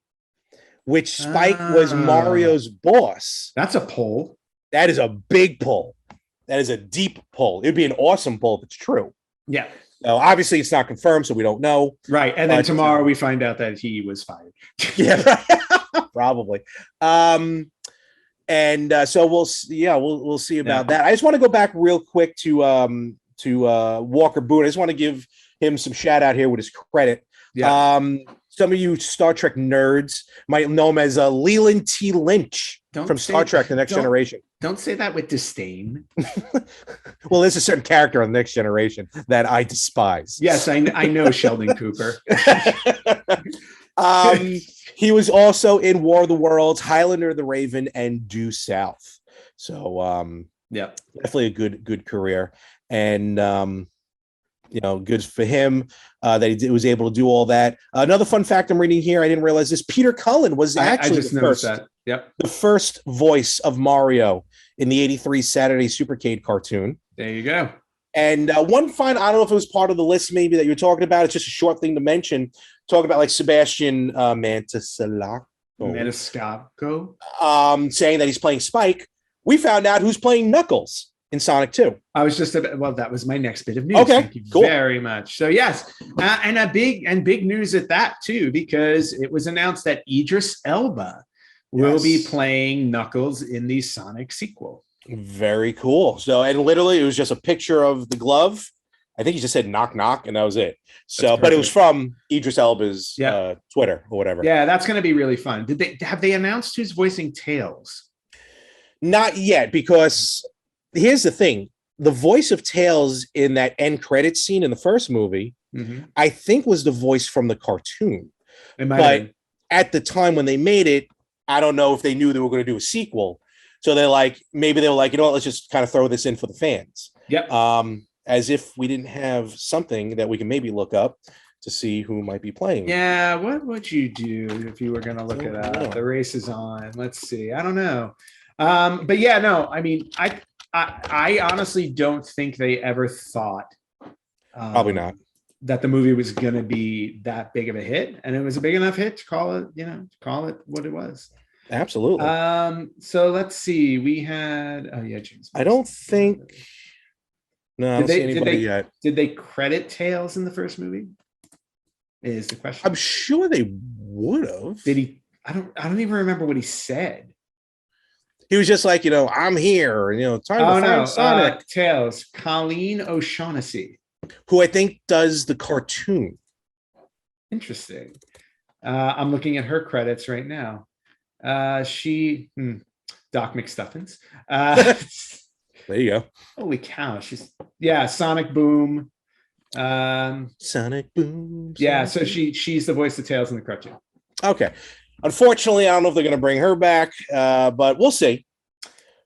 A: which Spike was Mario's boss.
B: That's a poll.
A: That is a big pull. That is a deep pull. It'd be an awesome pull if it's true.
B: Yeah.
A: Now, obviously, it's not confirmed, so we don't know.
B: Right. And then tomorrow we find out that he was fired.
A: Yeah, probably. So we'll see about that. I just want to go back real quick to Walker Boone. I just want to give him some shout out here with his credit.
B: Yeah.
A: Some of you Star Trek nerds might know him as Leland T. Lynch from Star Trek: The Next Generation.
B: Don't say that with disdain.
A: Well, there's a certain character on The Next Generation that I despise.
B: Yes, I know Sheldon Cooper.
A: He was also in War of the Worlds, Highlander of the Raven, and Due South. So, definitely a good career, and good for him that he was able to do all that. Another fun fact I'm reading here, I didn't realize this: Peter Cullen was actually the first voice of Mario in the '83 Saturday Supercade cartoon.
B: There you go.
A: And I don't know if it was part of the list maybe that you're talking about. It's just a short thing to mention. Talk about like Sebastian Maniscalco, saying that he's playing Spike. We found out who's playing Knuckles in Sonic 2.
B: I was just that was my next bit of news.
A: Okay,
B: thank you very much. So yes, and big news at that too, because it was announced that Idris Elba will be playing Knuckles in the Sonic sequel.
A: Very cool. So, and literally it was just a picture of the glove. I think he just said knock knock, and that was it. So, but it was from Idris Elba's Twitter or whatever.
B: Yeah, that's going to be really fun. Have they announced who's voicing Tails?
A: Not yet, because here's the thing: the voice of Tails in that end credit scene in the first movie, I think, was the voice from the cartoon. But at the time when they made it, I don't know if they knew they were going to do a sequel. So they're like, maybe they were like, you know what, let's just kind of throw this in for the fans.
B: Yep.
A: As if we didn't have something that we can maybe look up to see who might be playing.
B: Yeah, what would you do if you were going to look it up? The race is on. Let's see. I don't know. But yeah, no, I mean, I honestly don't think they ever thought
A: probably not
B: that the movie was going to be that big of a hit, and it was a big enough hit to call it what it was.
A: Absolutely.
B: So let's see. We had James.
A: I don't think. No, I don't see anybody yet.
B: Did they credit Tails in the first movie? Is the question.
A: I'm sure they would have.
B: Did he? I don't even remember what he said.
A: He was just like, I'm here. Time to find Sonic.
B: Tails, Colleen O'Shaughnessy,
A: who I think does the cartoon.
B: Interesting. I'm looking at her credits right now. She Doc McStuffins.
A: There you go.
B: Holy cow. Sonic Boom.
A: Sonic Boom.
B: Yeah, so she's the voice of Tails in the cartoon.
A: Okay. Unfortunately, I don't know if they're going to bring her back, but we'll see.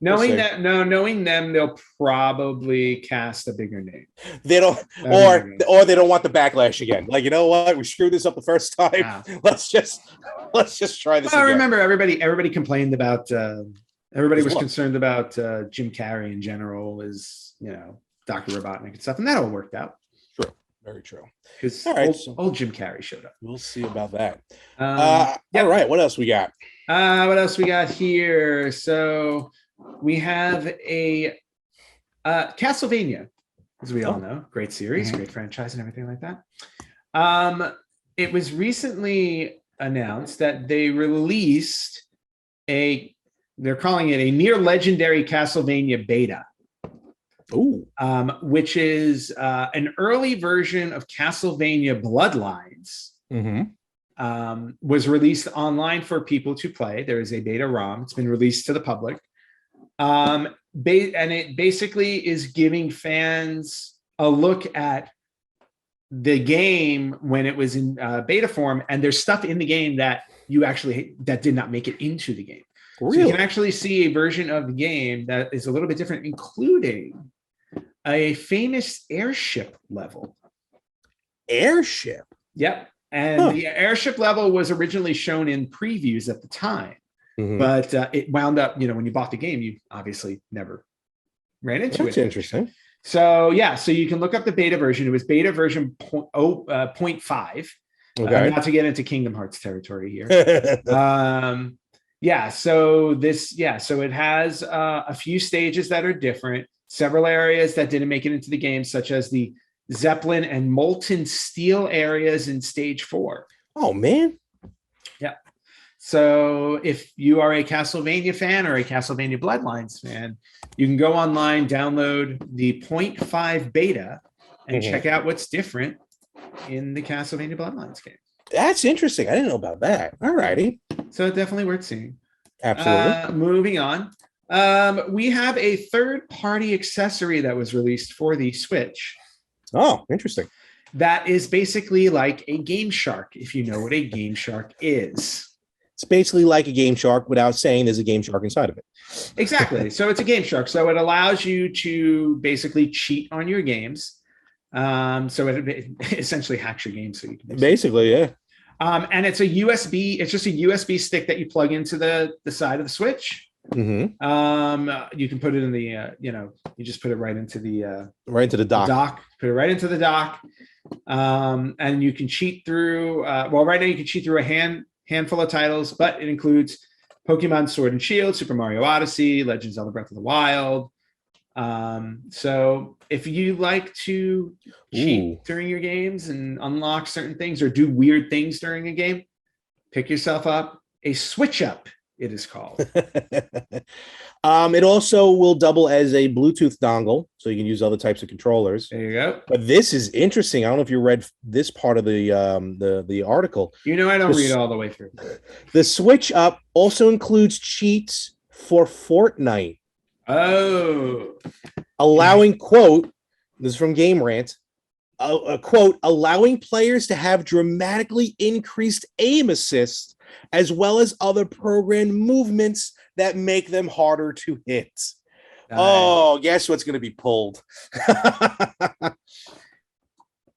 B: Knowing them, they'll probably cast a bigger name.
A: They don't, or they don't want the backlash again. Like, you know what? We screwed this up the first time. Wow. Let's just try this.
B: I remember everybody complained about. Everybody was concerned about Jim Carrey in general, as Dr. Robotnik and stuff, and that all worked out.
A: True, very true.
B: Because old Jim Carrey showed up.
A: We'll see about that. All right, what else we got?
B: What else we got here? So we have a Castlevania, as we all know, great series, great franchise, and everything like that. It was recently announced that they released they're calling it a near legendary Castlevania beta.
A: Ooh.
B: Which is an early version of Castlevania Bloodlines. Was released online for people to play. There is a beta ROM. It's been released to the public. And it basically is giving fans a look at the game when it was in beta form. And there's stuff in the game that that did not make it into the game. Really? So you can actually see a version of the game that is a little bit different, including a famous airship level.
A: Airship?
B: Yep. And the airship level was originally shown in previews at the time. But it wound up, when you bought the game, you obviously never ran into it.
A: That's interesting.
B: So, so you can look up the beta version. It was beta version 0.5. Okay. Not to get into Kingdom Hearts territory here. Yeah. So it has a few stages that are different, several areas that didn't make it into the game, such as the Zeppelin and Molten Steel areas in stage 4.
A: Oh, man.
B: Yeah. So if you are a Castlevania fan or a Castlevania Bloodlines fan, you can go online, download the 0.5 beta, and check out what's different in the Castlevania Bloodlines game.
A: That's interesting. I didn't know about that. All righty.
B: So definitely worth seeing.
A: Absolutely.
B: Moving on. We have a third-party accessory that was released for the Switch.
A: Oh, interesting.
B: That is basically like a Game Shark, if you know what a Game Shark is.
A: It's basically like a Game Shark without saying there's a Game Shark inside of it.
B: Exactly. So it's a Game Shark. So it allows you to basically cheat on your games. So it essentially hacks your game. So you can
A: basically, yeah.
B: And it's a USB. It's just a USB stick that you plug into the side of the Switch.
A: Mm-hmm.
B: You can put it in the, you just put it right into the
A: dock.
B: Put it right into the dock. And you can cheat through. Right now you can cheat through a handful of titles, but it includes Pokemon Sword and Shield, Super Mario Odyssey, Legend of Zelda Breath of the Wild. So if you like to cheat during your games and unlock certain things or do weird things during a game, pick yourself up a Switch Up, it is called.
A: It also will double as a Bluetooth dongle, so you can use other types of controllers.
B: There you go.
A: But this is interesting. I don't know if you read this part of the article.
B: I don't read all the way through.
A: The Switch Up also includes cheats for Fortnite.
B: Oh.
A: Allowing, quote, this is from Game Rant, a quote, allowing players to have dramatically increased aim assist as well as other programmed movements that make them harder to hit. Oh, guess what's going to be pulled?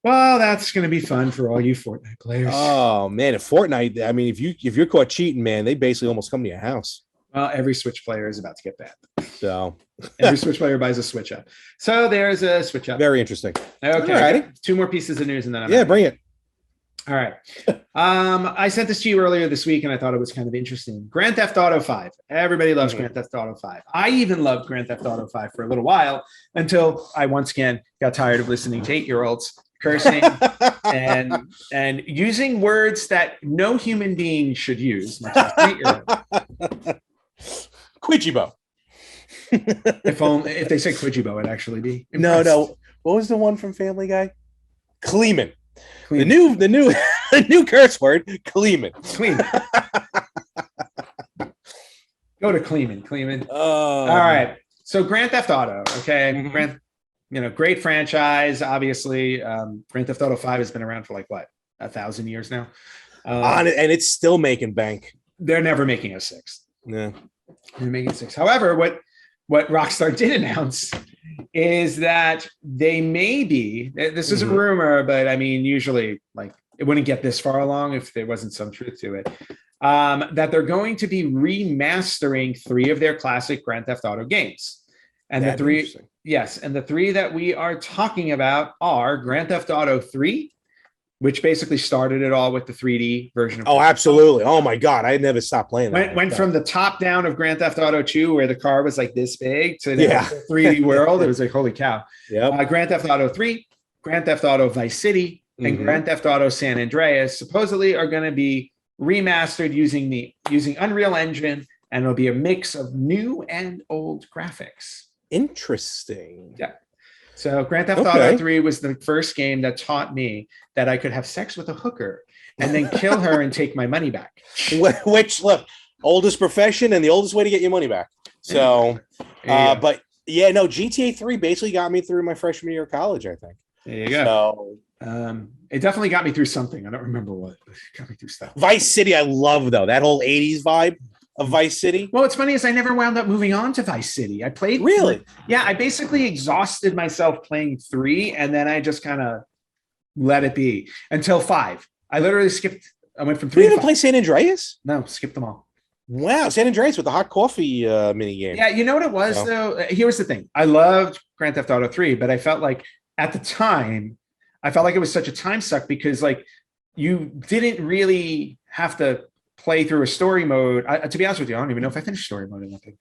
B: Well, that's going to be fun for all you Fortnite players.
A: Oh, man, if Fortnite, I mean, if you're caught cheating, man, they basically almost come to your house.
B: Well, every Switch player is about to get banned.
A: So
B: every Switch player buys a Switch Up. So there's a Switch Up.
A: Very interesting.
B: Okay. Two more pieces of news and then
A: bring it.
B: All right. I sent this to you earlier this week and I thought it was kind of interesting. Grand Theft Auto 5. Everybody loves Grand Theft Auto 5. I even loved Grand Theft Auto 5 for a little while until I once again got tired of listening to 8-year-olds cursing and using words that no human being should use, much less 8-year-olds.
A: Quidjibo.
B: If they said Quidjibo, it'd actually be impressed.
A: No. What was the one from Family Guy? Kleeman. The new curse word, Kleeman.
B: Go to Kleeman. All right. So Grand Theft Auto, okay. Great franchise. Obviously, Grand Theft Auto 5 has been around for 1,000 years now.
A: And it's still making bank.
B: They're never making a 6th.
A: Yeah.
B: They're making 6. However, what Rockstar did announce is that they may be, this is a rumor, but I mean, usually it wouldn't get this far along if there wasn't some truth to it, that they're going to be remastering 3 of their classic Grand Theft Auto games. And the 3 that we are talking about are Grand Theft Auto 3, which basically started it all with the 3D version of
A: absolutely. Oh my God, I had never stopped playing that.
B: Went from the top down of Grand Theft Auto 2, where the car was this big, to the 3D world. It was holy cow.
A: Yeah.
B: Grand Theft Auto 3, Grand Theft Auto Vice City, and Grand Theft Auto San Andreas supposedly are going to be remastered using Unreal Engine, and it'll be a mix of new and old graphics.
A: Interesting.
B: Yeah. So Grand Theft Auto 3 was the first game that taught me that I could have sex with a hooker and then kill her and take my money back.
A: Which, look, oldest profession and the oldest way to get your money back. So, but yeah, no, GTA 3 basically got me through my freshman year of college, I think.
B: There you go. So, it definitely got me through something. I don't remember what, but it got me through stuff.
A: Vice City, I love, though. That whole 80s vibe of Vice City.
B: Well, what's funny is I never wound up moving on to Vice City. I played.
A: Really?
B: Yeah, I basically exhausted myself playing 3, and then I just kind of let it be until 5. I literally skipped. I went from 3
A: You
B: to
A: didn't
B: 5.
A: play San Andreas?
B: No, skipped them all.
A: Wow, San Andreas with the hot coffee mini game.
B: Yeah, you know what it was, though? Here was the thing. I loved Grand Theft Auto 3, but I felt like at the time, it was such a time suck because you didn't really have to play through a story mode. To be honest with you, I don't even know if I finished story mode in that thing.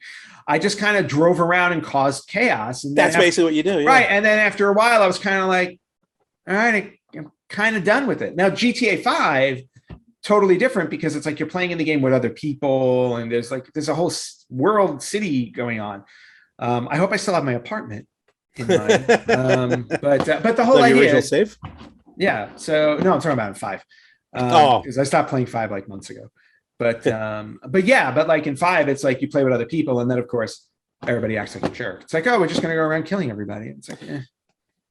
B: I just kind of drove around and caused chaos. And
A: that's basically what you do. Yeah.
B: Right. And then after a while, I was kind of like, all right, I'm kind of done with it. Now, GTA 5, totally different because it's like you're playing in the game with other people and there's a whole world city going on. I hope I still have my apartment in mind. But the whole idea
A: original save?
B: Yeah. So no, I'm talking about in 5. Because I stopped playing 5 like months ago. But like in 5, it's like you play with other people, and then of course everybody acts like a jerk. It's like, oh, we're just gonna go around killing everybody. It's like,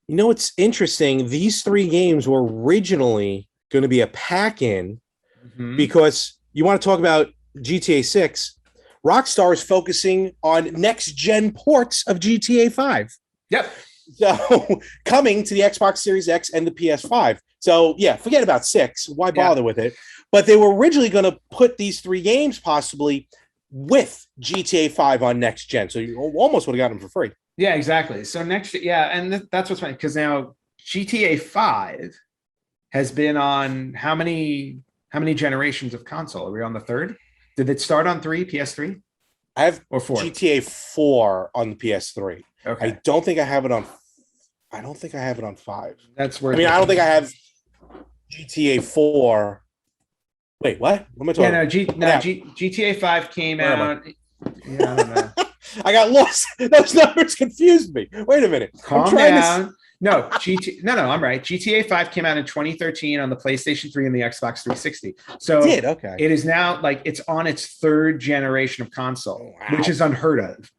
A: You know, it's interesting. These 3 games were originally going to be a pack-in because you want to talk about GTA 6. Rockstar is focusing on next-gen ports of GTA 5.
B: Yep.
A: So coming to the Xbox Series X and the PS5. So yeah, forget about 6. Why bother with it? But they were originally going to put these 3 games possibly with GTA 5 on next gen. So you almost would have gotten them for free.
B: Yeah, exactly. So and that's what's funny because now GTA 5 has been on how many generations of console? Are we on the 3rd? Did it start on 3, PS3?
A: I have
B: or 4?
A: GTA 4 on the PS3.
B: Okay.
A: I don't think I have it on 5.
B: That's where
A: I don't think I have GTA 4. Wait, what? What am I talking about?
B: GTA 5 came out. Yeah, I don't know.
A: I got lost. Those numbers confused me. Wait a minute.
B: Calm down. No, I'm right. GTA 5 came out in 2013 on the PlayStation 3 and the Xbox 360. So
A: okay.
B: It is now like it's on its 3rd generation of console, which is unheard of.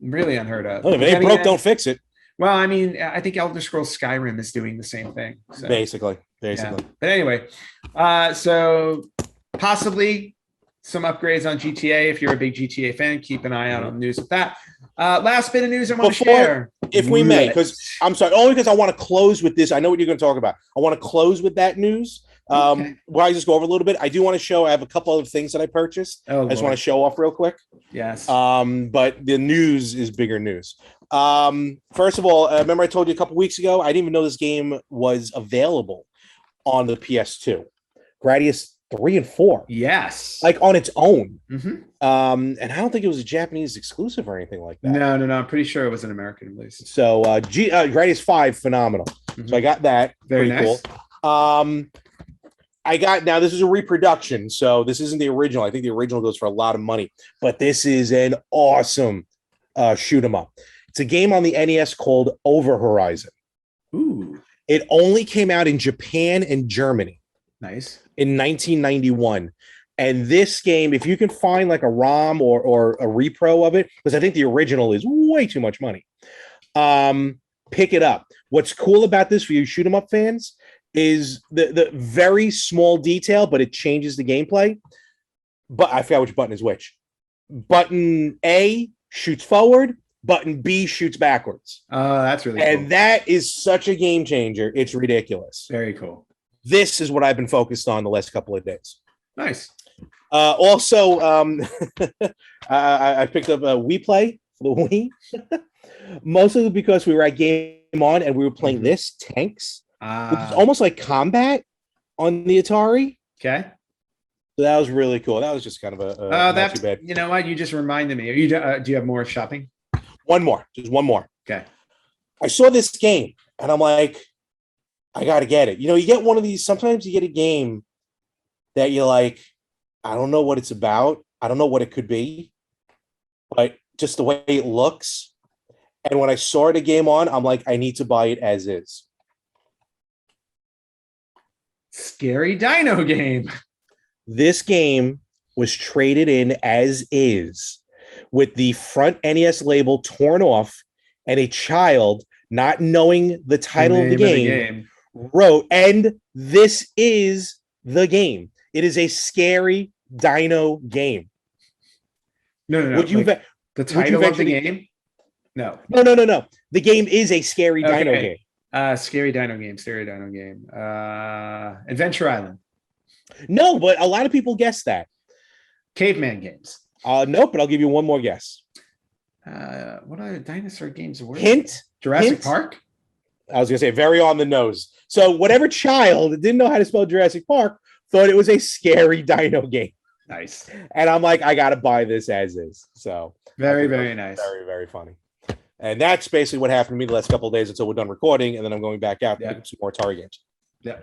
B: Really unheard of.
A: Well, if it ain't broke, don't fix it.
B: Well, I mean, I think Elder Scrolls Skyrim is doing the same thing. So.
A: Basically. Yeah.
B: But anyway, so possibly some upgrades on GTA. If you're a big GTA fan, keep an eye out on the news with that. Last bit of news I want to share.
A: If we may, because I'm sorry, only because I want to close with this. I know what you're going to talk about. I want to close with that news. Why I just go over a little bit. I do want to show. I have a couple other things that I purchased. I just want to show off real quick.
B: Yes.
A: But the news is bigger news. First of all, remember I told you a couple weeks ago, I didn't even know this game was available on the PS2. Gradius 3 and 4.
B: Yes.
A: Like on its own.
B: Mm-hmm.
A: And I don't think it was a Japanese exclusive or anything like that.
B: No. I'm pretty sure it was an American release.
A: So Gradius 5, phenomenal. Mm-hmm. So I got that.
B: Very nice.
A: Cool. I got, now this is a reproduction, so this isn't the original. I think the original goes for a lot of money, but this is an awesome shoot 'em up. It's a game on the NES called Over Horizon.
B: Ooh.
A: It only came out in Japan and Germany.
B: Nice.
A: In 1991. And this game, if you can find like a ROM or a repro of it, because I think the original is way too much money, pick it up. What's cool about this for you shoot 'em up fans is the very small detail, but it changes the gameplay. But I forgot which button is which. Button A shoots forward, button B shoots backwards.
B: Oh, that's really cool.
A: And that is such a game changer. It's ridiculous.
B: Very cool.
A: This is what I've been focused on the last couple of days.
B: Nice.
A: Also, I picked up a Wii Play for the Wii, mostly because we were at Game On and we were playing this Tanks, which is almost like Combat on the Atari.
B: Okay.
A: So that was really cool. That was just kind of a not too bad.
B: You know what? You just reminded me. Are you do you have more shopping?
A: One more. Just one more.
B: Okay.
A: I saw this game and I'm like, I got to get it. You know, you get one of these, sometimes you get a game that you're like, I don't know what it's about. I don't know what it could be, but just the way it looks. And when I saw it a Game On, I'm like, I need to buy it as is.
B: Scary Dino game.
A: This game was traded in as is with the front NES label torn off and a child not knowing the title of the game wrote, and this is the game. It is a Scary Dino game.
B: No.
A: Would you
B: the title of the game? No.
A: The game is a Scary Dino game.
B: Scary Dino game. Adventure Island.
A: No, but a lot of people guess that.
B: Caveman games.
A: Nope, but I'll give you one more guess.
B: What other dinosaur games were
A: Hint.
B: Jurassic Park?
A: I was going to say very on the nose. So whatever child didn't know how to spell Jurassic Park thought it was a scary dino game.
B: Nice.
A: And I'm like, I got to buy this as is. So
B: very, very nice.
A: Very, very funny. And that's basically what happened to me the last couple of days until we're done recording. And then I'm going back out to pick up some more Atari games.
B: Yeah.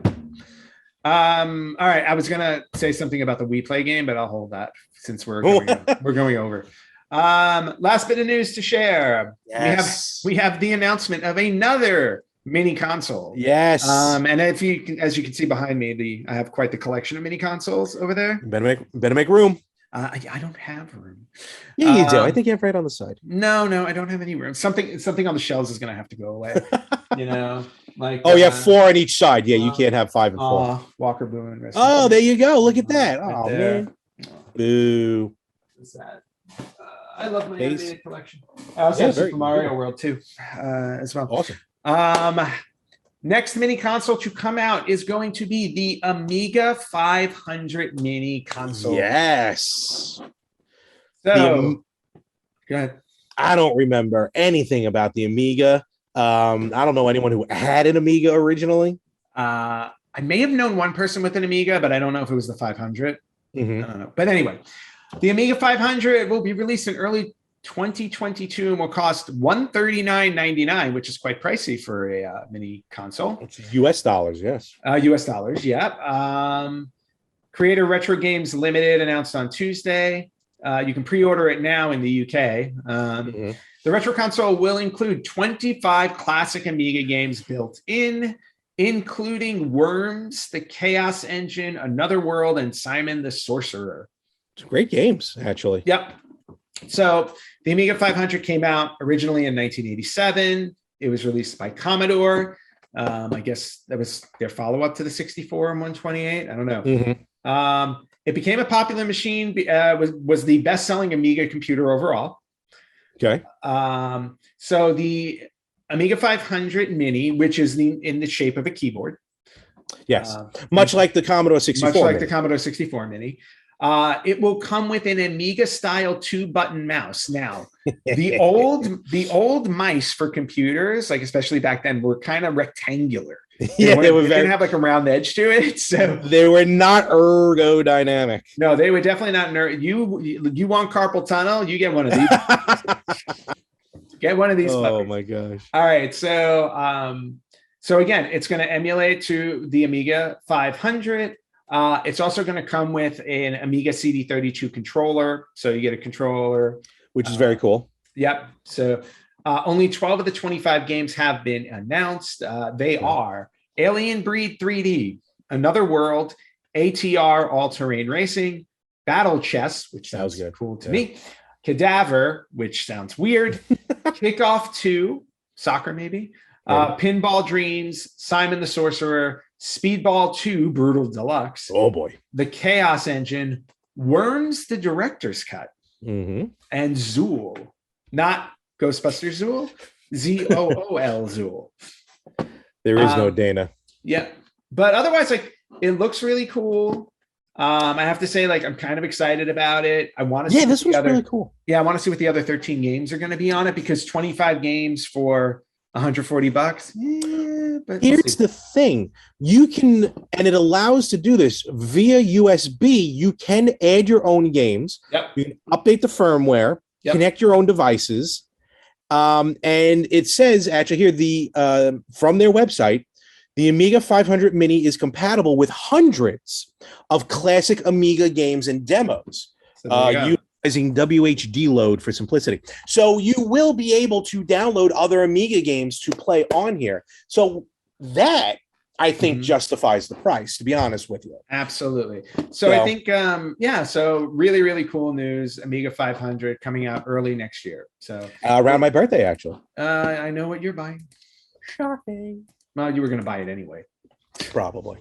B: All right. I was going to say something about the We Play game, but I'll hold that since we're going over. Last bit of news to share.
A: Yes.
B: We have the announcement of another mini console.
A: Yes.
B: And as you can see behind me, I have quite the collection of mini consoles over there.
A: Better make room.
B: I don't have room.
A: Yeah, you do. I think you have right on the side.
B: No, I don't have any room. Something on the shelves is going to have to go away. Like
A: you have 4 on each side. Yeah, you can't have 5 and 4.
B: Walker Boone.
A: There you go. Look at that.
B: Right
A: oh
B: there.
A: Man. Boo.
B: What's that? I love my animated collection. I also have Super Mario World too, as well.
A: Awesome.
B: Next mini console to come out is going to be the Amiga 500 mini console.
A: Yes.
B: So, go ahead.
A: I don't remember anything about the Amiga. I don't know anyone who had an Amiga originally.
B: I may have known one person with an Amiga, but I don't know if it was the 500.
A: Mm-hmm.
B: I don't know. But anyway, the Amiga 500 will be released in early 2022 and will cost $139.99, which is quite pricey for a mini console.
A: It's US dollars, yes.
B: US dollars, yeah. Creator Retro Games Limited announced on Tuesday. You can pre-order it now in the UK. The retro console will include 25 classic Amiga games built in, including Worms, The Chaos Engine, Another World, and Simon the Sorcerer.
A: It's great games, actually.
B: Yep. So the Amiga 500 came out originally in 1987. It was released by Commodore. I guess that was their follow-up to the 64 and 128. I don't know.
A: Mm-hmm.
B: It became a popular machine, was the best-selling Amiga computer overall.
A: Okay.
B: So the Amiga 500 Mini, which is in the shape of a keyboard.
A: Yes. Much like the Commodore 64
B: Much like
A: Mini.
B: the Commodore 64 Mini. It will come with an Amiga style 2-button mouse. Now, the old mice for computers, like especially back then, were kind of rectangular. They didn't have like a round edge to it, so
A: they were not ergodynamic.
B: No, they were definitely not. You want carpal tunnel? You get one of these. Get one of these.
A: Oh
B: puppies.
A: My gosh!
B: All right, so again, it's going to emulate to the Amiga 500. It's also going to come with an Amiga CD32 controller. So you get a controller.
A: Which is very cool.
B: Yep. So only 12 of the 25 games have been announced. They are Alien Breed 3D, Another World, ATR All-Terrain Racing, Battle Chess, which sounds good. Cool to me, Cadaver, which sounds weird, Kickoff 2, soccer maybe, Pinball Dreams, Simon the Sorcerer, Speedball 2 Brutal Deluxe.
A: Oh boy.
B: The Chaos Engine, Worms the Director's Cut, and Zool. Not Ghostbusters Zool, ZOOL Zool.
A: There is no Dana.
B: Yeah. But otherwise, like, it looks really cool. I have to say, like, I'm kind of excited about it. I want to see
A: this was really cool.
B: Yeah, I want to see what the other 13 games are going to be on it, because 25 games for $140. Yeah, but
A: here's the thing. You can, and it allows to do this via USB. You can add your own games.
B: Yep.
A: You can update the firmware, connect your own devices. And it says actually here, from their website, the Amiga 500 Mini is compatible with hundreds of classic Amiga games and demos, utilizing WHD load for simplicity. So you will be able to download other Amiga games to play on here. So that, I think, justifies the price, to be honest with you.
B: Absolutely. So I think, so really, really cool news. Amiga 500 coming out early next year. So
A: around my birthday, actually.
B: I know what you're buying.
A: Shocking.
B: Well, you were going to buy it anyway.
A: Probably.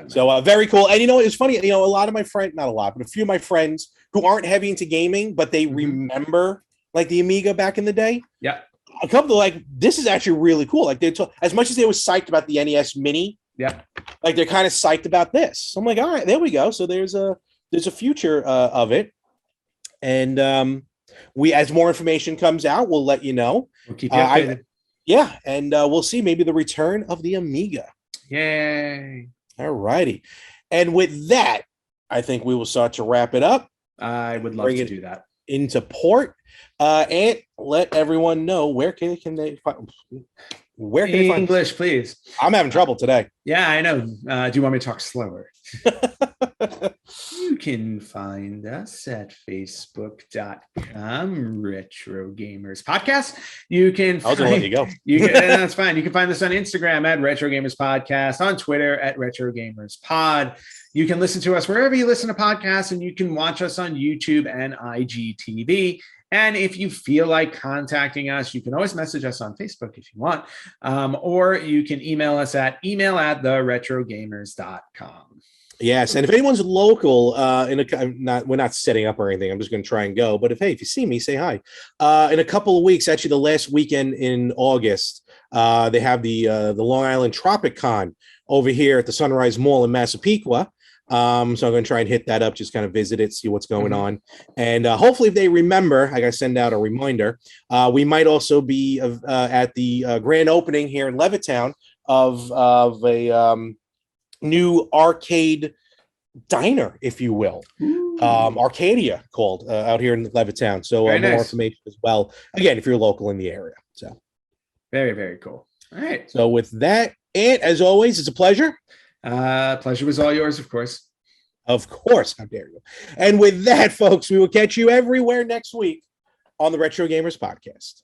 A: So very cool. And it's funny, a lot of my friends, not a lot, but a few of my friends who aren't heavy into gaming, but they remember like the Amiga back in the day.
B: Yeah.
A: A couple of this is actually really cool. Like as much as they were psyched about the NES Mini, like they're kind of psyched about this. So I'm like, all right, there we go. So there's a future of it. And as more information comes out, we'll let you know.
B: We'll keep you updated.
A: And we'll see maybe the return of the Amiga.
B: Yay.
A: All righty. And with that, I think we will start to wrap it up.
B: I would love to do that.
A: Into port, and let everyone know where can they find
B: English, please.
A: I'm having trouble today.
B: Yeah, I know. Do you want me to talk slower? You can find us at facebook.com Retro Gamers Podcast. You can
A: I was gonna let you go.
B: That's fine. You can find us on Instagram at Retro Gamers Podcast, on Twitter at Retro Gamers Pod. You can listen to us wherever you listen to podcasts, and you can watch us on YouTube and IGTV. And if you feel like contacting us, you can always message us on Facebook if you want, or you can email us at email@theretrogamers.com.
A: Yes, and if anyone's local, we're not setting up or anything. I'm just going to try and go. But if you see me, say hi. In a couple of weeks, actually, the last weekend in August, they have the Long Island Tropic Con over here at the Sunrise Mall in Massapequa. So I'm going to try and hit that up, just kind of visit it, see what's going on. And hopefully if they remember, I got to send out a reminder. We might also be at the grand opening here in Levittown of a new arcade diner, if you will. Arcadia called out here in Levittown. So more information as well. Again, if you're local in the area. So
B: very, very cool. All right.
A: So with that, and as always, it's a pleasure.
B: Pleasure was all yours, of course.
A: Of course. How dare you? And with that, folks, we will catch you everywhere next week on the Retro Gamers Podcast.